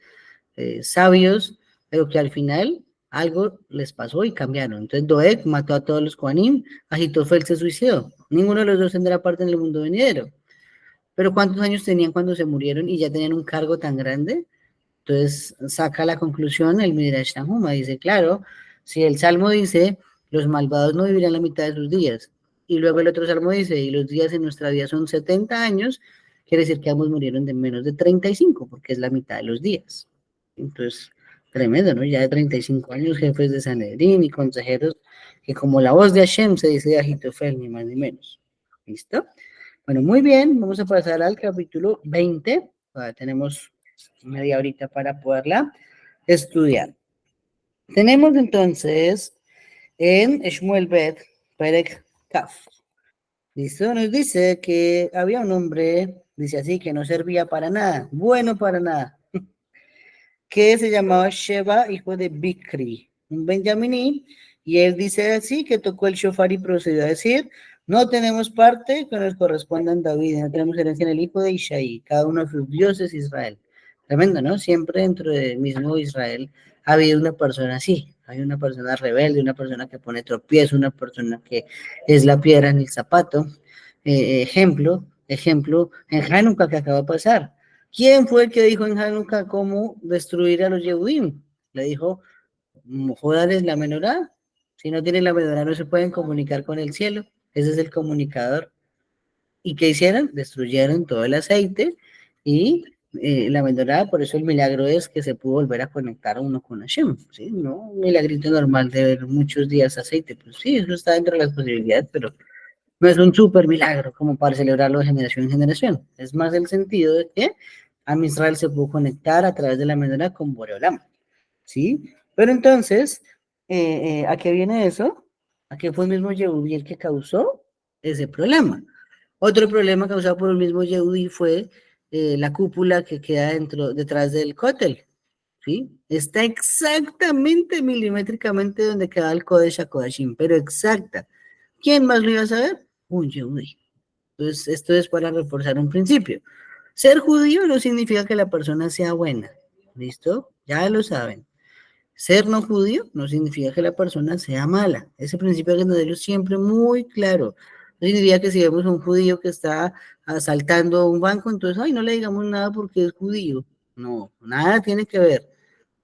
Speaker 1: sabios, pero que al final algo les pasó y cambiaron. Entonces Doeg mató a todos los Kohanim, Agitofel se suicidó. Ninguno de los dos tendrá parte en el mundo venidero. Pero ¿cuántos años tenían cuando se murieron y ya tenían un cargo tan grande? Entonces saca la conclusión el Midrash Tanhuma, dice, claro, si el Salmo dice, los malvados no vivirán la mitad de sus días, y luego el otro Salmo dice, y los días en nuestra vida son 70 años, quiere decir que ambos murieron de menos de 35, porque es la mitad de los días. Entonces, tremendo, ¿no? Ya de 35 años, jefes de Sanedrín y consejeros, que como la voz de Hashem se dice de Agitofel, ni más ni menos. ¿Listo? Bueno, muy bien, vamos a pasar al capítulo 20. Tenemos media horita para poderla estudiar. Tenemos entonces en Shmuel Bet, Perek Kaf. ¿Listo? Nos dice que había un hombre, dice así, que no servía para nada, bueno para nada, que se llamaba Sheba, hijo de Bikri, un benjaminí, y él dice así, que tocó el shofar y procedió a decir, no tenemos parte que nos corresponda en David, no tenemos herencia en el hijo de Isaí, cada uno de sus dioses Israel. Tremendo, ¿no? Siempre dentro del mismo Israel ha habido una persona así, hay una persona rebelde, una persona que pone tropiezo, una persona que es la piedra en el zapato. Ejemplo, en Hanukkah que acaba de pasar. ¿Quién fue el que dijo en Hanukkah cómo destruir a los Yehudim? Le dijo, jodarles la menorá. Si no tienen la menorá no se pueden comunicar con el cielo. Ese es el comunicador. ¿Y qué hicieron? Destruyeron todo el aceite y la menorá, por eso el milagro es que se pudo volver a conectar uno con Hashem, ¿sí? No un milagrito normal de ver muchos días aceite, pues sí, eso está dentro de las posibilidades, pero no es un súper milagro como para celebrarlo de generación en generación. Es más el sentido de que a Israel se pudo conectar a través de la menorá con Boreolam, ¿sí? Pero entonces, ¿a qué viene eso? ¿A qué fue el mismo Yehudí el que causó ese problema? Otro problema causado por el mismo Yehudí fue la cúpula que queda detrás del cótel, ¿sí? Está exactamente milimétricamente donde queda el Kodesh HaKodashim, pero exacta. ¿Quién más lo iba a saber? Un Yehudí. Entonces, esto es para reforzar un principio. Ser judío no significa que la persona sea buena, ¿listo? Ya lo saben. Ser no judío no significa que la persona sea mala. Ese principio hay que tenerlo siempre muy claro. No significa que si vemos a un judío que está asaltando un banco, entonces, ay, no le digamos nada porque es judío. No, nada tiene que ver,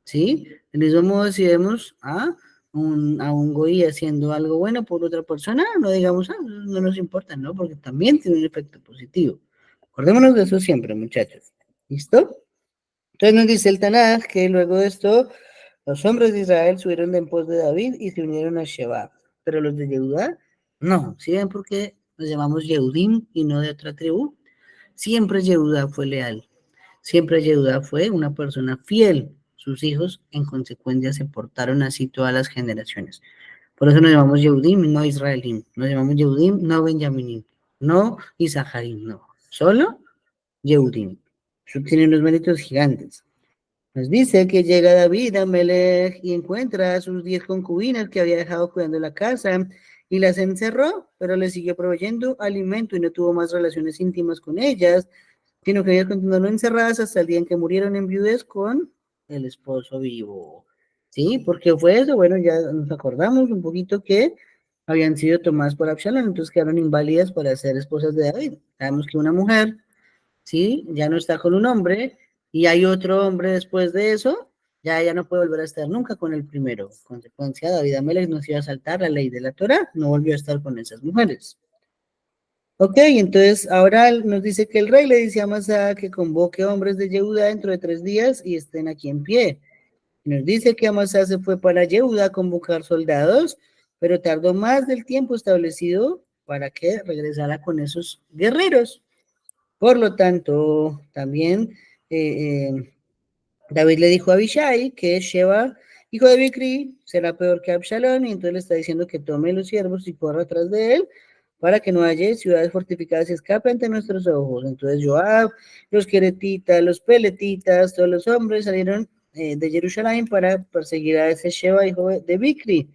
Speaker 1: ¿sí? Del mismo modo, si vemos a un goí haciendo algo bueno por otra persona, no digamos, no nos importa, ¿no? Porque también tiene un efecto positivo. Acordémonos de eso siempre, muchachos. ¿Listo? Entonces nos dice el Tanaj que luego de esto los hombres de Israel subieron de en pos de David y se unieron a Sheba, pero los de Yehudá no. ¿Sí ven por qué nos llamamos Yehudim y no de otra tribu? Siempre Yehudá fue leal, siempre Yehudá fue una persona fiel. Sus hijos, en consecuencia, se portaron así todas las generaciones. Por eso nos llamamos Yehudim, no Israelim. Nos llamamos Yehudim, no Benjaminim, no Isaharim, no. Solo Yehudim. Eso tiene unos méritos gigantes. Nos dice que llega David a Melech y encuentra a sus 10 concubinas que había dejado cuidando la casa y las encerró, pero le siguió proveyendo alimento y no tuvo más relaciones íntimas con ellas, sino que ellas continuaron encerradas hasta el día en que murieron en viudez con el esposo vivo. ¿Sí? ¿Por qué fue eso? Bueno, ya nos acordamos un poquito que habían sido tomadas por Absalón, entonces quedaron inválidas para ser esposas de David. Sabemos que una mujer, ¿sí? Ya no está con un hombre y hay otro hombre después de eso, ya ella no puede volver a estar nunca con el primero. Consecuencia, David Amelech no se iba a saltar la ley de la Torah, no volvió a estar con esas mujeres. Ok, entonces ahora nos dice que el rey le dice a Amasa que convoque hombres de Yehuda dentro de 3 días y estén aquí en pie. Nos dice que Amasa se fue para Yehuda a convocar soldados, pero tardó más del tiempo establecido para que regresara con esos guerreros. Por lo tanto, también David le dijo a Abishai que Sheba, hijo de Bikri, será peor que Absalón, y entonces le está diciendo que tome los siervos y corra atrás de él para que no haya ciudades fortificadas y escape ante nuestros ojos. Entonces Joab, los queretitas, los peletitas, todos los hombres salieron de Jerusalén para perseguir a ese Sheba, hijo de Bikri,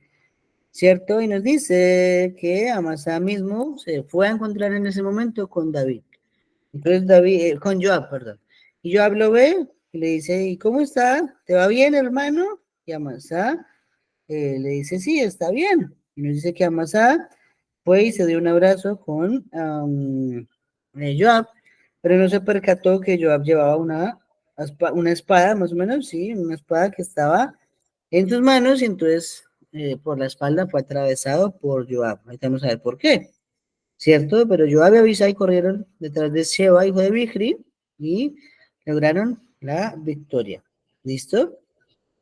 Speaker 1: ¿cierto? Y nos dice que Amasa mismo se fue a encontrar en ese momento con David. Entonces David, con Joab, perdón. Y Joab lo ve y le dice, ¿y cómo está? ¿Te va bien, hermano? Y Amasa le dice, sí, está bien. Y nos dice que Amasa fue y se dio un abrazo con Joab, pero no se percató que Joab llevaba una espada, más o menos, sí, una espada que estaba en sus manos y entonces por la espalda fue atravesado por Joab. Ahorita vamos a ver por qué. ¿Cierto? Pero Joab y Abisai corrieron detrás de Sheba, hijo de Bichri, y lograron la victoria. ¿Listo?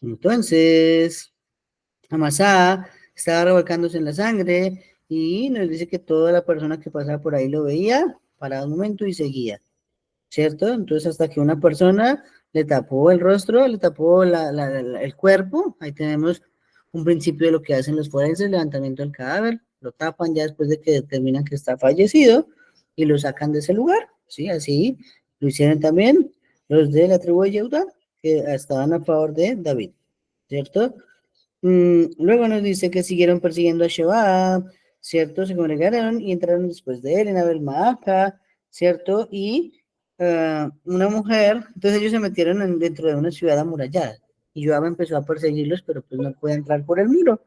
Speaker 1: Entonces, Amasá estaba revolcándose en la sangre y nos dice que toda la persona que pasaba por ahí lo veía, paraba un momento y seguía. ¿Cierto? Entonces, hasta que una persona le tapó el rostro, le tapó el cuerpo, ahí tenemos un principio de lo que hacen los forenses, levantamiento del cadáver, lo tapan ya después de que determinan que está fallecido y lo sacan de ese lugar, ¿sí? Así lo hicieron también los de la tribu de Yehuda, que estaban a favor de David, ¿cierto? Luego nos dice que siguieron persiguiendo a Sheba, ¿cierto? Se congregaron y entraron después de él en Abel Maaca, ¿cierto? Y una mujer, entonces ellos se metieron dentro de una ciudad amurallada y Joab empezó a perseguirlos, pero pues no puede entrar por el muro.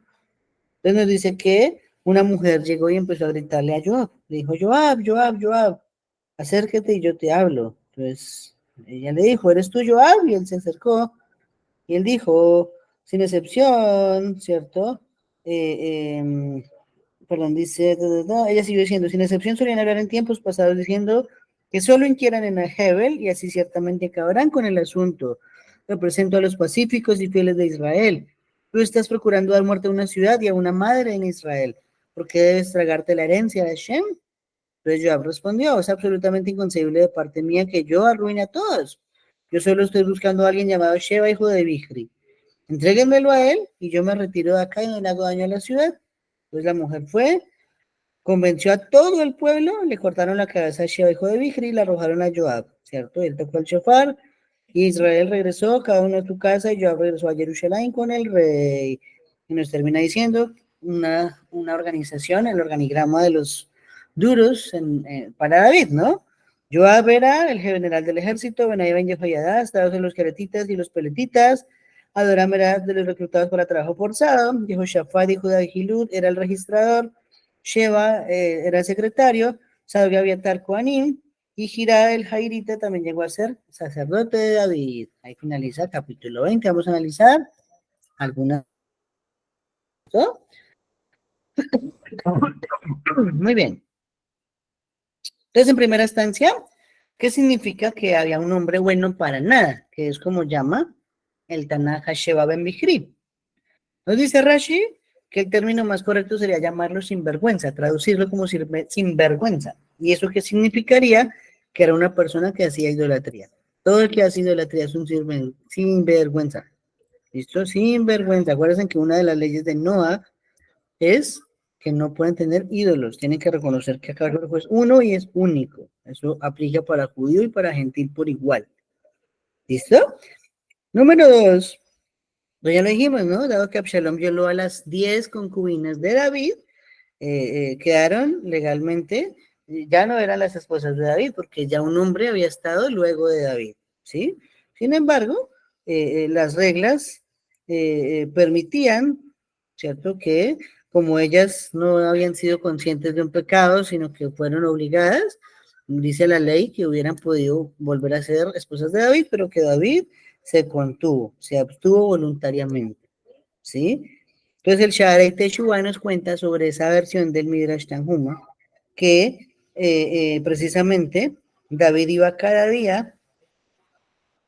Speaker 1: Entonces nos dice que una mujer llegó y empezó a gritarle a Joab, le dijo, Joab, Joab, Joab, acércate y yo te hablo. Entonces ella le dijo, ¿eres tú Joab? Y él se acercó y él dijo, sin excepción, ¿cierto? Perdón, dice, ella siguió diciendo, sin excepción solían hablar en tiempos pasados diciendo que solo inquieran en el Hebel y así ciertamente acabarán con el asunto. Represento a los pacíficos y fieles de Israel. Tú estás procurando dar muerte a una ciudad y a una madre en Israel. ¿Por qué debes tragarte la herencia de Hashem? Entonces Joab respondió, es absolutamente inconcebible de parte mía que yo arruine a todos. Yo solo estoy buscando a alguien llamado Sheba, hijo de Bichri. Entréguenmelo a él y yo me retiro de acá y no le hago daño a la ciudad. Pues la mujer fue, convenció a todo el pueblo, le cortaron la cabeza a Sheba, hijo de Bichri, y la arrojaron a Joab, ¿cierto? Él tocó el shofar, y Israel regresó, cada uno a su casa, y Joab regresó a Jerusalén con el rey. Y nos termina diciendo una organización, el organigrama de los duros para David, ¿no? Joab era el general del ejército, Benaía ben Jehoiada, estados de los queretitas y los peletitas, Adoram era de los reclutados para trabajo forzado, Jehoshaphat, hijo de Ahilud, era el registrador, Sheba era el secretario, Sadoc Abiatar Kohanim, y Gira el Jairita también llegó a ser sacerdote de David. Ahí finaliza el capítulo 20. Vamos a analizar algunas. ¿No? Muy bien. Entonces, en primera instancia, ¿qué significa que había un hombre bueno para nada? Que es como llama el Tanaj Sheba ben Bichri. Nos dice Rashi que el término más correcto sería llamarlo sinvergüenza, traducirlo como sinvergüenza. ¿Y eso qué significaría? Que era una persona que hacía idolatría. Todo el que hace idolatría es un sinvergüenza. ¿Listo? Sinvergüenza. Acuérdense que una de las leyes de Noah es que no pueden tener ídolos. Tienen que reconocer que cada cuerpo es uno y es único. Eso aplica para judío y para gentil por igual. ¿Listo? Número 2. Pues ya lo dijimos, ¿no? Dado que Absalom violó a las 10 concubinas de David, quedaron legalmente, ya no eran las esposas de David, porque ya un hombre había estado luego de David, ¿sí? Sin embargo, las reglas permitían, ¿cierto? Que como ellas no habían sido conscientes de un pecado, sino que fueron obligadas, dice la ley que hubieran podido volver a ser esposas de David, pero que David se contuvo, se abstuvo voluntariamente, ¿sí? Entonces el Shaarei Teshuvah nos cuenta sobre esa versión del Midrash Tanhuma, que precisamente David iba cada día,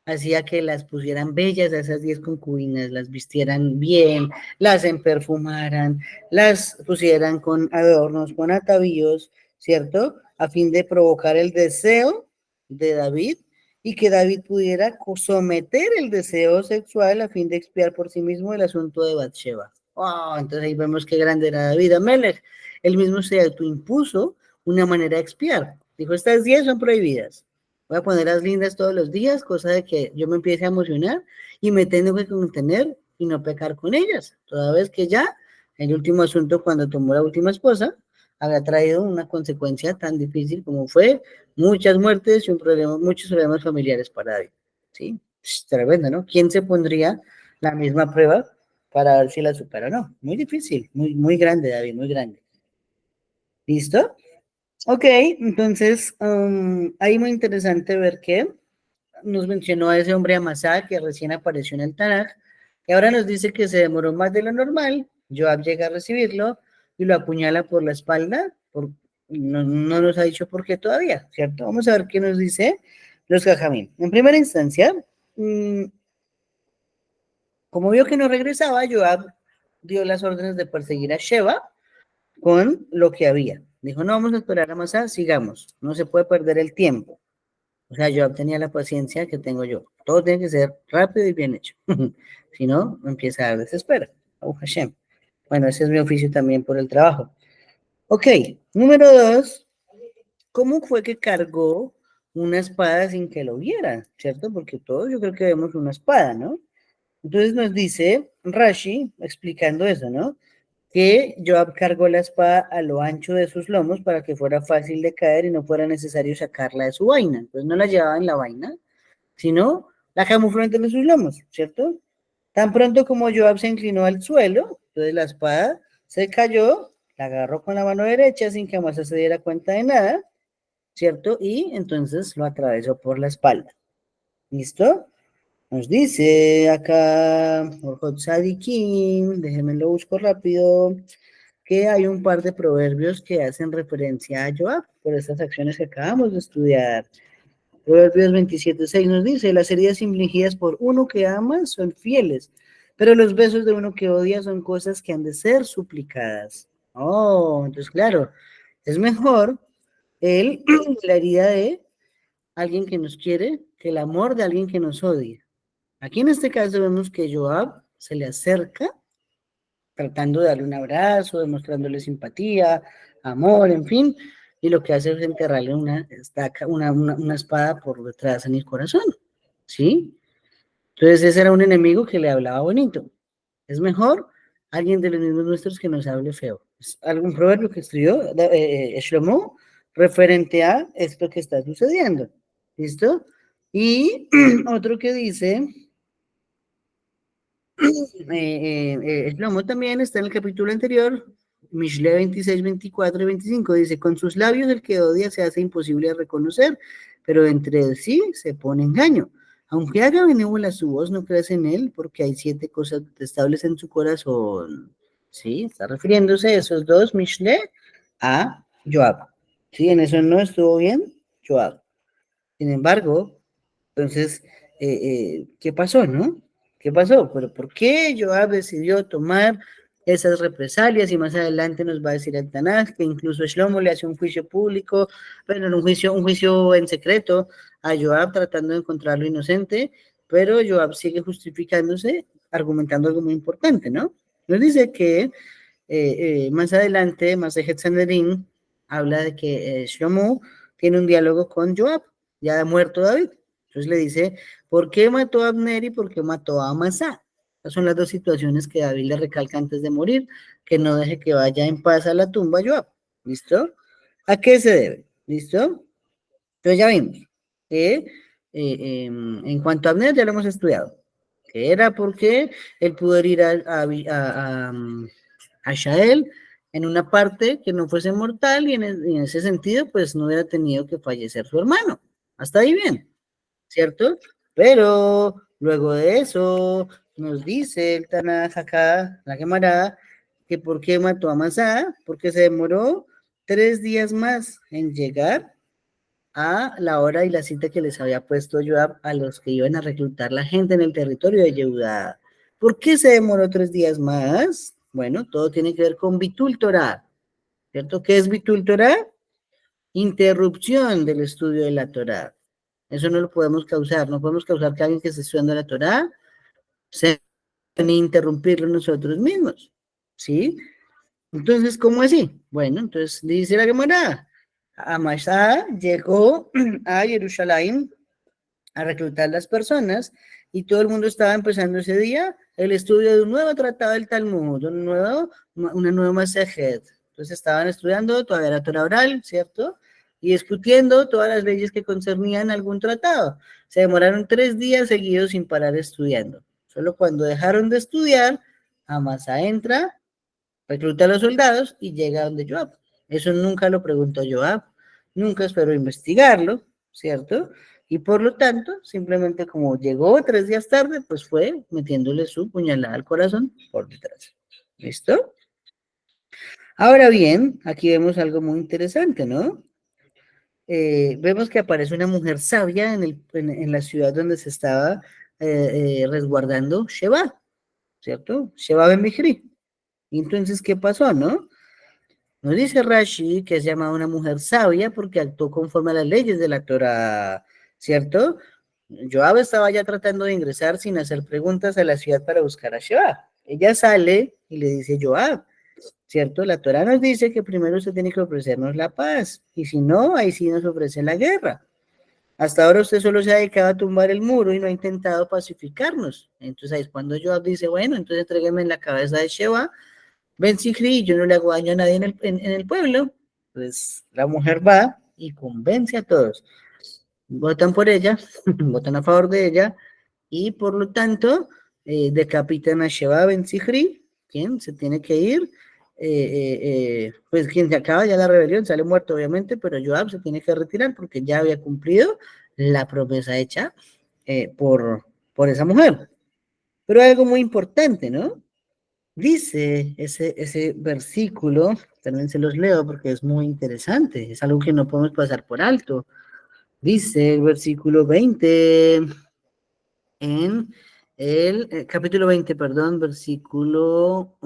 Speaker 1: hacía que las pusieran bellas a esas 10 concubinas, las vistieran bien, las emperfumaran, las pusieran con adornos, con atavíos, ¿cierto? A fin de provocar el deseo de David y que David pudiera someter el deseo sexual a fin de expiar por sí mismo el asunto de Bathsheba. Oh, entonces ahí vemos qué grande era David Amelech. Él mismo se autoimpuso una manera de expiar. Dijo, estas 10 son prohibidas. Voy a ponerlas lindas todos los días, cosa de que yo me empiece a emocionar y me tengo que contener y no pecar con ellas. Toda vez que ya el último asunto, cuando tomó la última esposa, había traído una consecuencia tan difícil como fue muchas muertes y muchos problemas familiares para David. ¿Sí? Tremendo, ¿no? ¿Quién se pondría la misma prueba para ver si la supera o no? Muy difícil, muy, muy grande, David, muy grande. ¿Listo? Ok, entonces, ahí muy interesante ver que nos mencionó a ese hombre Amasá que recién apareció en el Tanaj, y ahora nos dice que se demoró más de lo normal. Joab llega a recibirlo y lo apuñala por la espalda, no nos ha dicho por qué todavía, ¿cierto? Vamos a ver qué nos dice los Jajamín. En primera instancia, como vio que no regresaba, Joab dio las órdenes de perseguir a Sheba con lo que había. Dijo, no vamos a esperar a Amasá, sigamos, no se puede perder el tiempo. O sea, yo tenía la paciencia que tengo yo. Todo tiene que ser rápido y bien hecho. Si no, empieza a dar desespero. Oh, Hashem. Bueno, ese es mi oficio también por el trabajo. Ok, número 2. ¿Cómo fue que cargó una espada sin que lo viera? ¿Cierto? Porque todos yo creo que vemos una espada, ¿no? Entonces nos dice Rashi, explicando eso, ¿no? Que Joab cargó la espada a lo ancho de sus lomos para que fuera fácil de caer y no fuera necesario sacarla de su vaina. Entonces no la llevaba en la vaina, sino la camufló entre sus lomos, ¿cierto? Tan pronto como Joab se inclinó al suelo, entonces la espada se cayó, la agarró con la mano derecha sin que Amasa se diera cuenta de nada, ¿cierto? Y entonces lo atravesó por la espalda. ¿Listo? Nos dice acá, Orjot Sadikin, déjenme lo busco rápido, que hay un par de proverbios que hacen referencia a Joab. por estas acciones que acabamos de estudiar. Proverbios 27:6 nos dice, las heridas infligidas por uno que ama son fieles, pero los besos de uno que odia son cosas que han de ser suplicadas. Oh, entonces claro, es mejor la herida de alguien que nos quiere que el amor de alguien que nos odia. Aquí en este caso vemos que Joab se le acerca tratando de darle un abrazo, demostrándole simpatía, amor, en fin, y lo que hace es enterrarle una estaca, una espada por detrás en el corazón, ¿sí? Entonces ese era un enemigo que le hablaba bonito. Es mejor alguien de los mismos nuestros que nos hable feo. Es algún proverbio que escribió Shlomo referente a esto que está sucediendo, ¿listo? Y otro que dice, Shlomo también está en el capítulo anterior, Mishle 26, 24 y 25, dice, con sus labios el que odia se hace imposible de reconocer, pero entre sí se pone engaño. Aunque haga benévola su voz, no creas en él, porque hay 7 cosas detestables en su corazón. ¿Sí? Está refiriéndose a esos dos, Mishle, a Joab. ¿Sí? En eso no estuvo bien, Joab. Sin embargo, entonces, ¿qué pasó, no? ¿Qué pasó? Pero ¿por qué Joab decidió tomar esas represalias? Y más adelante nos va a decir el Tanaj que incluso Shlomo le hace un juicio público, pero en un juicio en secreto a Joab tratando de encontrarlo inocente, pero Joab sigue justificándose, argumentando algo muy importante, ¿no? Nos dice que más adelante, Masejet Sanedrín habla de que Shlomo tiene un diálogo con Joab, ya ha muerto David. Entonces le dice, ¿por qué mató a Abner y por qué mató a Amasá? Esas son las dos situaciones que David le recalca antes de morir, que no deje que vaya en paz a la tumba Joab. ¿Listo? ¿A qué se debe? ¿Listo? Entonces ya vimos que en cuanto a Abner ya lo hemos estudiado, que era porque él pudo ir a Shael en una parte que no fuese mortal y en ese sentido pues no hubiera tenido que fallecer su hermano. Hasta ahí bien, ¿cierto? Pero luego de eso nos dice el Tanaj acá, la Gemara, que por qué mató a Masá, porque se demoró 3 días más en llegar a la hora y la cita que les había puesto Joab a los que iban a reclutar la gente en el territorio de Yehudá. ¿Por qué se demoró 3 días más? Bueno, todo tiene que ver con Bitul Torah, ¿cierto? ¿Qué es Bitul Torah? Interrupción del estudio de la Torah. Eso no lo podemos causar, no podemos causar que alguien que esté estudiando la Torah se ni interrumpirlo nosotros mismos, ¿sí? Entonces, ¿cómo así? Bueno, entonces dice la Gemara, Amashá llegó a Jerusalén a reclutar las personas y todo el mundo estaba empezando ese día el estudio de un nuevo tratado del Talmud, una nueva Masejet. Entonces estaban estudiando, todavía era Torah oral, ¿cierto? Y discutiendo todas las leyes que concernían algún tratado. Se demoraron 3 días seguidos sin parar estudiando. Solo cuando dejaron de estudiar, Amasa entra, recluta a los soldados y llega donde Joab. Eso nunca lo preguntó Joab, nunca esperó investigarlo, ¿cierto? Y por lo tanto, simplemente como llegó 3 días tarde, pues fue metiéndole su puñalada al corazón por detrás. ¿Listo? Ahora bien, aquí vemos algo muy interesante, ¿no? Vemos que aparece una mujer sabia en la ciudad donde se estaba resguardando Sheba, ¿cierto? Sheba ben Bichri. Entonces, ¿qué pasó, no? Nos dice Rashi que es llamada una mujer sabia porque actuó conforme a las leyes de la Torah, ¿cierto? Joab estaba ya tratando de ingresar sin hacer preguntas a la ciudad para buscar a Sheba. Ella sale y le dice Joab, ¿cierto? La Torah nos dice que primero usted tiene que ofrecernos la paz y si no, ahí sí nos ofrece la guerra. Hasta ahora usted solo se ha dedicado a tumbar el muro y no ha intentado pacificarnos. Entonces ahí es cuando Joab dice, bueno, entonces entrégueme en la cabeza de Sheba Ben Sikri, yo no le hago daño a nadie en el pueblo. Pues la mujer va y convence a todos. Votan por ella, votan a favor de ella, y por lo tanto decapitan a Sheba Ben Sikri, quien se tiene que ir. Pues quien se acaba ya la rebelión, sale muerto obviamente, pero Joab se tiene que retirar porque ya había cumplido la promesa hecha por esa mujer. Pero hay algo muy importante, ¿no? Dice ese versículo, también se los leo porque es muy interesante, es algo que no podemos pasar por alto. Dice el versículo 20 en el capítulo 20, perdón, versículo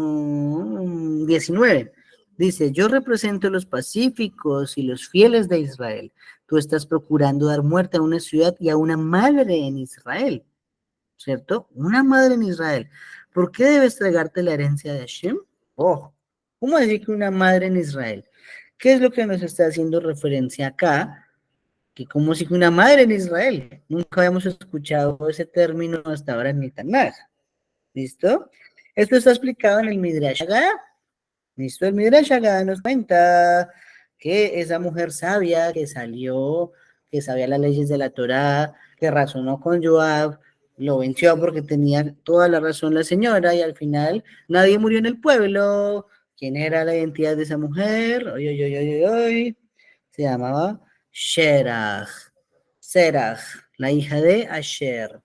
Speaker 1: 19. Dice, yo represento los pacíficos y los fieles de Israel. Tú estás procurando dar muerte a una ciudad y a una madre en Israel, ¿cierto? Una madre en Israel. ¿Por qué debes tragarte la herencia de Hashem? Oh, ¿cómo decir que una madre en Israel? ¿Qué es lo que nos está haciendo referencia acá? Que como si una madre en Israel. Nunca habíamos escuchado ese término hasta ahora en el Tanaj. ¿Listo? Esto está explicado en el Midrash Haggadah. ¿Listo? El Midrash Haggadah nos cuenta que esa mujer sabia que salió, que sabía las leyes de la Torá, que razonó con Joab, lo venció porque tenía toda la razón la señora y al final nadie murió en el pueblo. ¿Quién era la identidad de esa mujer? Oy, oy, oy, oy, oy. Se llamaba Sherach. Serach, la hija de Asher.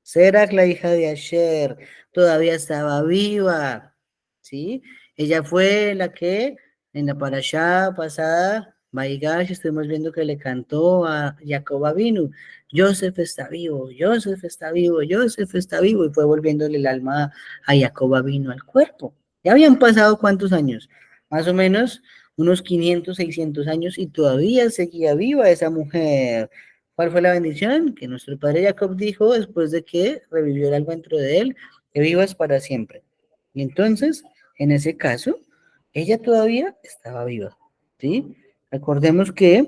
Speaker 1: Serach, la hija de Asher, todavía estaba viva, ¿sí? Ella fue la que en la parashá pasada, Vaigash, estuvimos viendo que le cantó a Jacob Avinu, Joseph está vivo, Joseph está vivo, Joseph está vivo, y fue volviéndole el alma a Jacob Avinu al cuerpo. Ya habían pasado cuántos años, más o menos unos 500, 600 años, y todavía seguía viva esa mujer. ¿Cuál fue la bendición? Que nuestro padre Jacob dijo después de que revivió el alma dentro de él, que vivas para siempre. Y entonces, en ese caso, ella todavía estaba viva, ¿sí? Recordemos que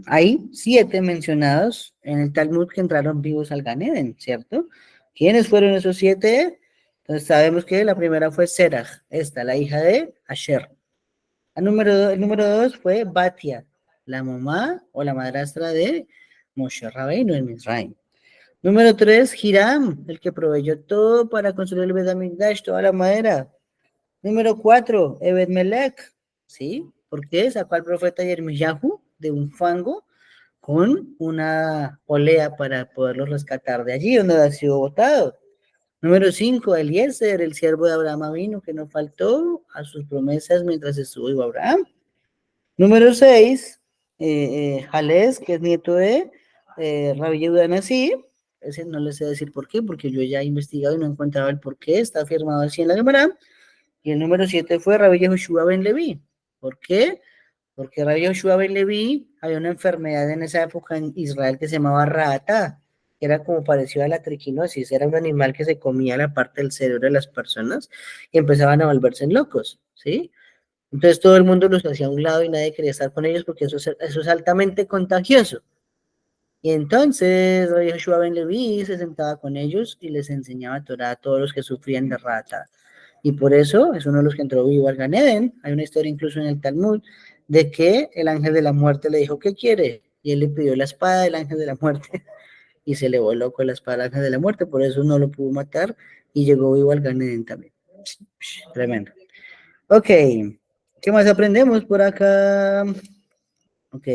Speaker 1: hay 7 mencionados en el Talmud que entraron vivos al Gan Eden, ¿cierto? ¿Quiénes fueron esos 7? Entonces sabemos que la primera fue Serach, esta, la hija de Asher. El número 2 fue Batia, la mamá o la madrastra de Moshe Rabbeinu en Misraim. Número 3, Hiram, el que proveyó todo para construir el Bet HaMikdash, toda la madera. Número 4, Ebed Melech, ¿sí? Porque sacó al profeta Yirmiyahu de un fango con una polea para poderlo rescatar de allí donde había sido botado. Número 5, Eliezer, el siervo de Abraham Avinu, que no faltó a sus promesas mientras estuvo vivo Abraham. Número 6, Jalés, que es nieto de Rabbi Yehuda Nasi. Ese no les sé decir por qué, porque yo ya he investigado y no he encontrado el por qué, está firmado así en la Gemara. Y el número 7 fue Rabbi Yehoshua ben Levi. ¿Por qué? Porque Rabbi Yehoshua ben Levi había una enfermedad en esa época en Israel que se llamaba Rata, que era como parecido a la triquinosis, era un animal que se comía la parte del cerebro de las personas y empezaban a volverse locos, ¿sí? Entonces todo el mundo los hacía a un lado y nadie quería estar con ellos porque eso es altamente contagioso. Y entonces Joshua ben Leví se sentaba con ellos y les enseñaba Torah a todos los que sufrían de rata. Y por eso es uno de los que entró vivo al Gan Eden. Hay una historia incluso en el Talmud de que el ángel de la muerte le dijo, ¿qué quiere? Y él le pidió la espada del ángel de la muerte y se le voló con la espada del ángel de la muerte, por eso no lo pudo matar y llegó vivo al Gan Eden también. Tremendo. Ok, ¿qué más aprendemos por acá? Ok,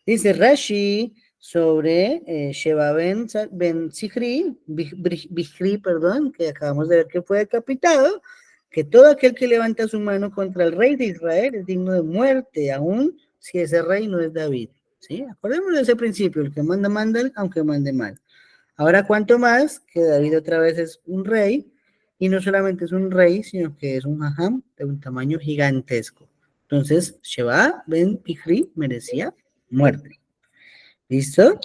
Speaker 1: dice Rashi sobre Sheba ben Zichri, Bichri, perdón, que acabamos de ver que fue decapitado, que todo aquel que levanta su mano contra el rey de Israel es digno de muerte, aun si ese rey no es David. ¿Sí? Acordémonos de ese principio, el que manda, manda, aunque mande mal. Ahora, cuanto más que David otra vez es un rey, y no solamente es un rey, sino que es un jajam de un tamaño gigantesco. Entonces, Sheba ben Bichri merecía muerte. ¿Listo?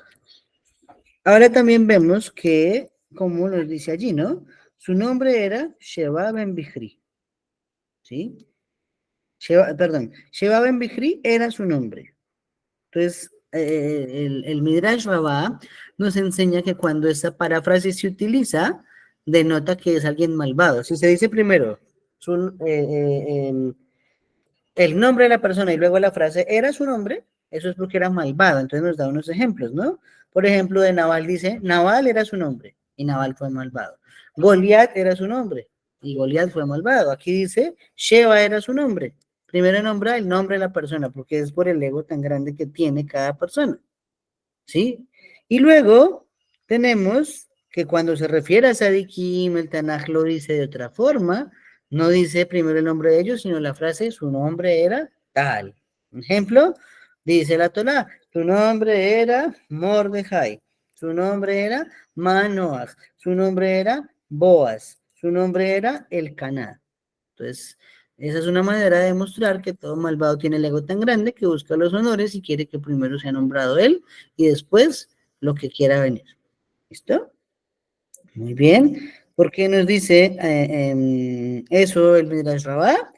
Speaker 1: Ahora también vemos que, como nos dice allí, ¿no? Su nombre era Sheba ben Bichri. ¿Sí? Sheba ben Bichri era su nombre. Entonces, el Midrash Rabbah nos enseña que cuando esa paráfrasis se utiliza, denota que es alguien malvado. Si se dice primero el nombre de la persona y luego la frase era su nombre, eso es porque era malvado. Entonces nos da unos ejemplos, ¿no? Por ejemplo, de Nabal dice, Nabal era su nombre y Nabal fue malvado. Goliat era su nombre y Goliat fue malvado. Aquí dice, Sheba era su nombre. Primero nombra el nombre de la persona porque es por el ego tan grande que tiene cada persona, ¿sí? Y luego tenemos que cuando se refiere a Sadikim, el Tanaj lo dice de otra forma, no dice primero el nombre de ellos, sino la frase, su nombre era tal. Ejemplo, dice la Torá, su nombre era Mordejai, su nombre era Manoach, su nombre era Boaz, su nombre era Elcaná. Entonces, esa es una manera de demostrar que todo malvado tiene el ego tan grande que busca los honores y quiere que primero sea nombrado él y después lo que quiera venir. ¿Listo? Muy bien. ¿Por qué nos dice eso el Midrash Rabbah?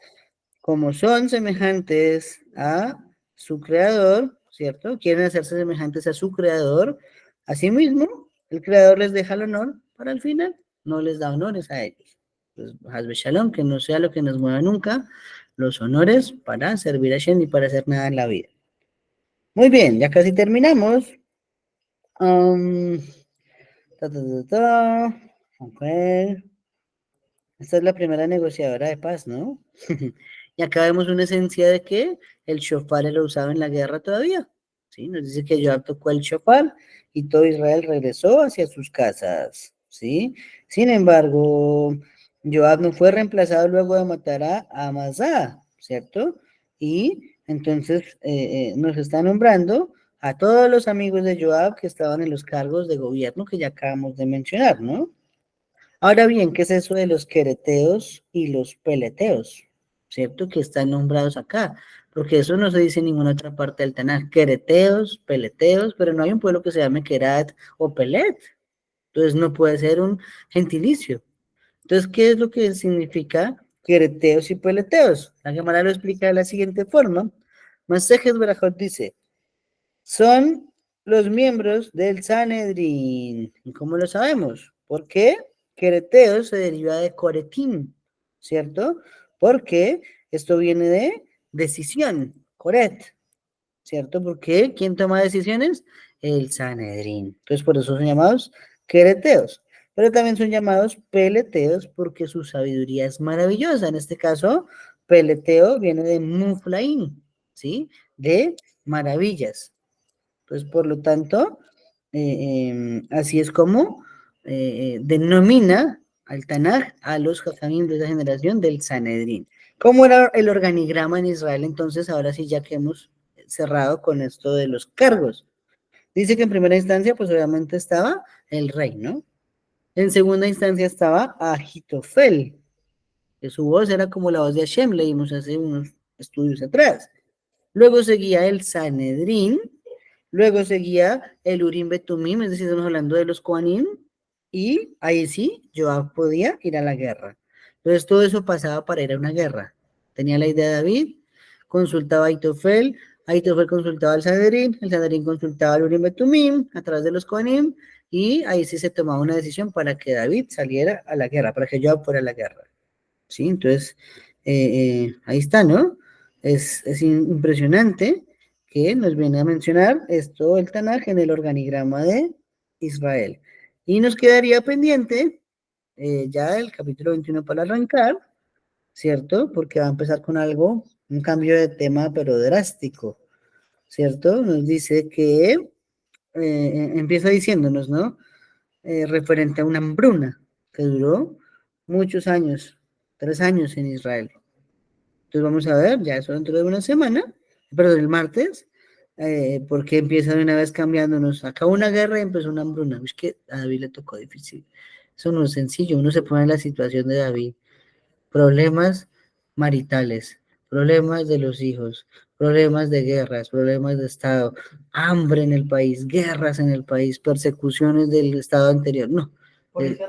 Speaker 1: Como son semejantes a su creador, ¿cierto? Quieren hacerse semejantes a su creador. Asimismo, el creador les deja el honor para el final, no les da honores a ellos. Pues, Hazbe Shalom, que no sea lo que nos mueva nunca, los honores para servir a Shem y para hacer nada en la vida. Muy bien, ya casi terminamos. Um, ta, ta, ta, ta. Ok. Esta es la primera negociadora de paz, ¿no? Y acá vemos una esencia de que el shofar era usado en la guerra todavía. ¿Sí? Nos dice que Joab tocó el shofar y todo Israel regresó hacia sus casas. ¿Sí? Sin embargo, Joab no fue reemplazado luego de matar a Amasa, ¿cierto? Y entonces nos está nombrando a todos los amigos de Joab que estaban en los cargos de gobierno que ya acabamos de mencionar, ¿no? Ahora bien, ¿qué es eso de los quereteos y los peleteos? ¿Cierto? Que están nombrados acá, porque eso no se dice en ninguna otra parte del Tanaj. Quereteos, peleteos, pero no hay un pueblo que se llame Kerat o Pelet. Entonces no puede ser un gentilicio. Entonces, ¿qué es lo que significa quereteos y peleteos? La Gemara lo explica de la siguiente forma. Masejes Berajot dice, son los miembros del Sanedrín. ¿Y cómo lo sabemos? ¿Por qué? Quereteo se deriva de coretín, ¿cierto? Porque esto viene de decisión, coret, ¿cierto? Porque ¿quién toma decisiones? El Sanedrín. Entonces, por eso son llamados quereteos. Pero también son llamados peleteos porque su sabiduría es maravillosa. En este caso, peleteo viene de muflaín, ¿sí? De maravillas. Pues por lo tanto, así es como denomina al Tanaj a los Jajamim de esa generación del Sanedrín. ¿Cómo era el organigrama en Israel? Entonces, ahora sí, ya que hemos cerrado con esto de los cargos. Dice que en primera instancia, pues obviamente estaba el rey, ¿no? En segunda instancia estaba Ahitofel, que su voz era como la voz de Hashem, leímos hace unos estudios atrás. Luego seguía el Sanedrín, luego seguía el Urim Betumim, es decir, estamos hablando de los Kohanim, y ahí sí, Joab podía ir a la guerra. Entonces todo eso pasaba para ir a una guerra. Tenía la idea de David, consultaba a Aitofel consultaba al Sanedrín, el Sanedrín consultaba al Urim Betumim a través de los Kohanim, y ahí sí se tomaba una decisión para que David saliera a la guerra, para que Joab fuera a la guerra. ¿Sí? Entonces, ahí está, ¿no? Es impresionante que nos viene a mencionar esto el Tanaj en el organigrama de Israel. Y nos quedaría pendiente ya el capítulo 21 para arrancar, ¿cierto? Porque va a empezar con algo, un cambio de tema, pero drástico, ¿cierto? Nos dice que empieza diciéndonos, ¿no? Referente a una hambruna que duró muchos años, 3 años en Israel. Entonces vamos a ver, ya eso dentro de una semana, perdón, el martes, porque empieza de una vez cambiándonos. Acabó una guerra y empezó una hambruna. Es que a David le tocó difícil. Eso no es sencillo, uno se pone en la situación de David. Problemas maritales, problemas de los hijos, problemas de guerras, problemas de Estado, hambre en el país, guerras en el país, persecuciones del Estado anterior. No,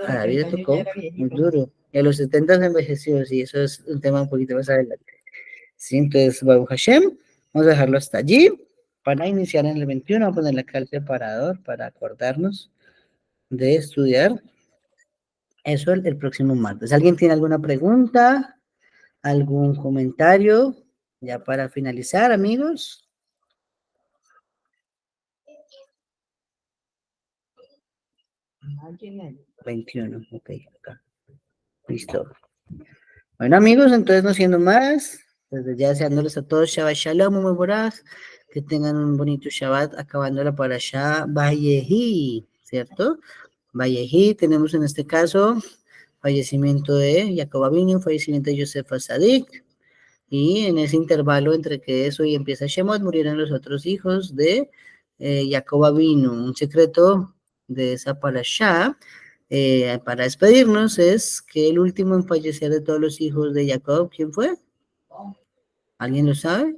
Speaker 1: a David le tocó muy duro. Y a los 70 se envejeció, sí, eso es un tema un poquito más adelante. Sí, entonces, Baruch Hashem, vamos a dejarlo hasta allí para iniciar en el 21. Vamos a ponerle acá el separador para acordarnos de estudiar eso el próximo martes. ¿Alguien tiene alguna pregunta? ¿Algún comentario? Ya para finalizar, amigos. 21, ok, acá. Listo. Bueno, amigos, entonces no siendo más, desde ya deseándoles a todos Shabbat Shalom, muy buenas, que tengan un bonito Shabbat, acabando la parashá Vayehi, ¿cierto? Vallejí, tenemos en este caso fallecimiento de Jacob Avinu, fallecimiento de Yosef Sadik, y en ese intervalo entre que eso y empieza Shemot, murieron los otros hijos de Jacob Avinu. Un secreto de esa parashá, para despedirnos, es que el último en fallecer de todos los hijos de Jacob, ¿quién fue? ¿Alguien lo sabe?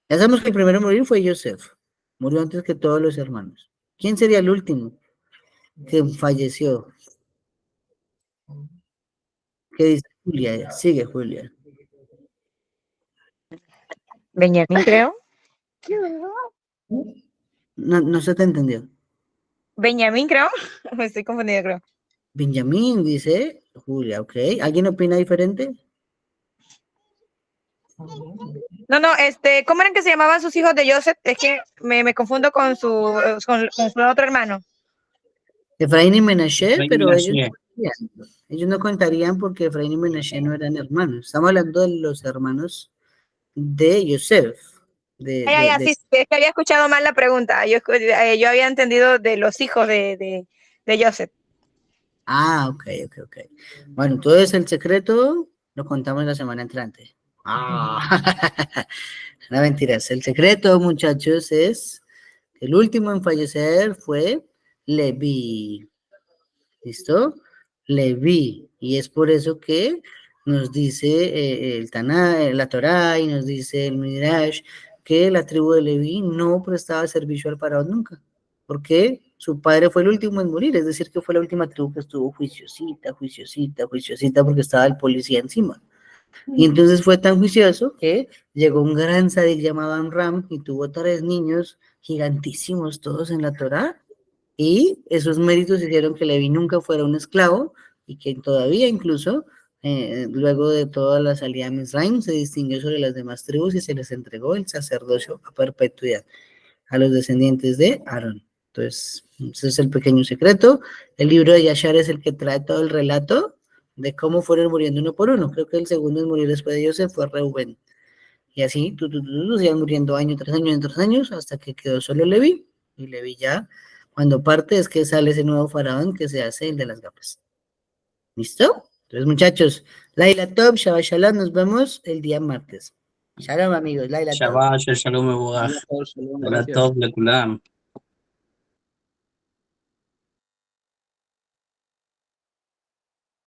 Speaker 1: Ya sabemos que el primero en morir fue Yosef, murió antes que todos los hermanos. ¿Quién sería el último que falleció? ¿Qué dice Julia? Sigue, Julia.
Speaker 2: Benjamín, creo.
Speaker 1: No se te entendió.
Speaker 2: Benjamín, creo. Me estoy confundida, creo.
Speaker 1: Benjamín, dice Julia, ok. ¿Alguien opina diferente?
Speaker 2: No, ¿cómo eran que se llamaban sus hijos de Joseph? Es que me confundo con su otro hermano.
Speaker 1: Efraín y Menashe,
Speaker 3: Efraín y
Speaker 1: pero
Speaker 3: Menashe.
Speaker 1: ellos no contarían porque Efraín y Menashe no eran hermanos. Estamos hablando de los hermanos de Yosef.
Speaker 2: Sí, es que había escuchado mal la pregunta. Yo había entendido de los hijos de Joseph.
Speaker 1: Ah, ok. Bueno, entonces el secreto lo contamos la semana entrante. No, mentiras. El secreto, muchachos, es el último en fallecer fue Leví. ¿Listo? Leví. Y es por eso que nos dice el Taná, la Torá, y nos dice el Midrash, que la tribu de Leví no prestaba servicio al faraón nunca, porque su padre fue el último en morir, es decir, que fue la última tribu que estuvo juiciosita, porque estaba el policía encima. Y entonces fue tan juicioso que llegó un gran sadik llamado Amram y tuvo 3 niños gigantísimos, todos en la Torá, y esos méritos hicieron que Leví nunca fuera un esclavo y que todavía incluso, luego de toda la salida de Misraim, se distinguió sobre las demás tribus y se les entregó el sacerdocio a perpetuidad a los descendientes de Aarón. Entonces, ese es el pequeño secreto. El libro de Yashar es el que trae todo el relato de cómo fueron muriendo uno por uno. Creo que el segundo en morir después de Joseph fue Reuben. Y así, se iban muriendo año tras año, hasta que quedó solo Leví. Y Leví ya, cuando parte, es que sale ese nuevo faraón que se hace el de las gafas. ¿Listo? Entonces, muchachos, Laila Top, Shabbat Shalom, nos vemos el día martes. Shalom, amigos, Laila Top.
Speaker 3: Shabbat, Shalom, Mevorach.
Speaker 4: Shalom,
Speaker 3: Hola,
Speaker 4: gracias.
Speaker 3: Tov, Lekulam.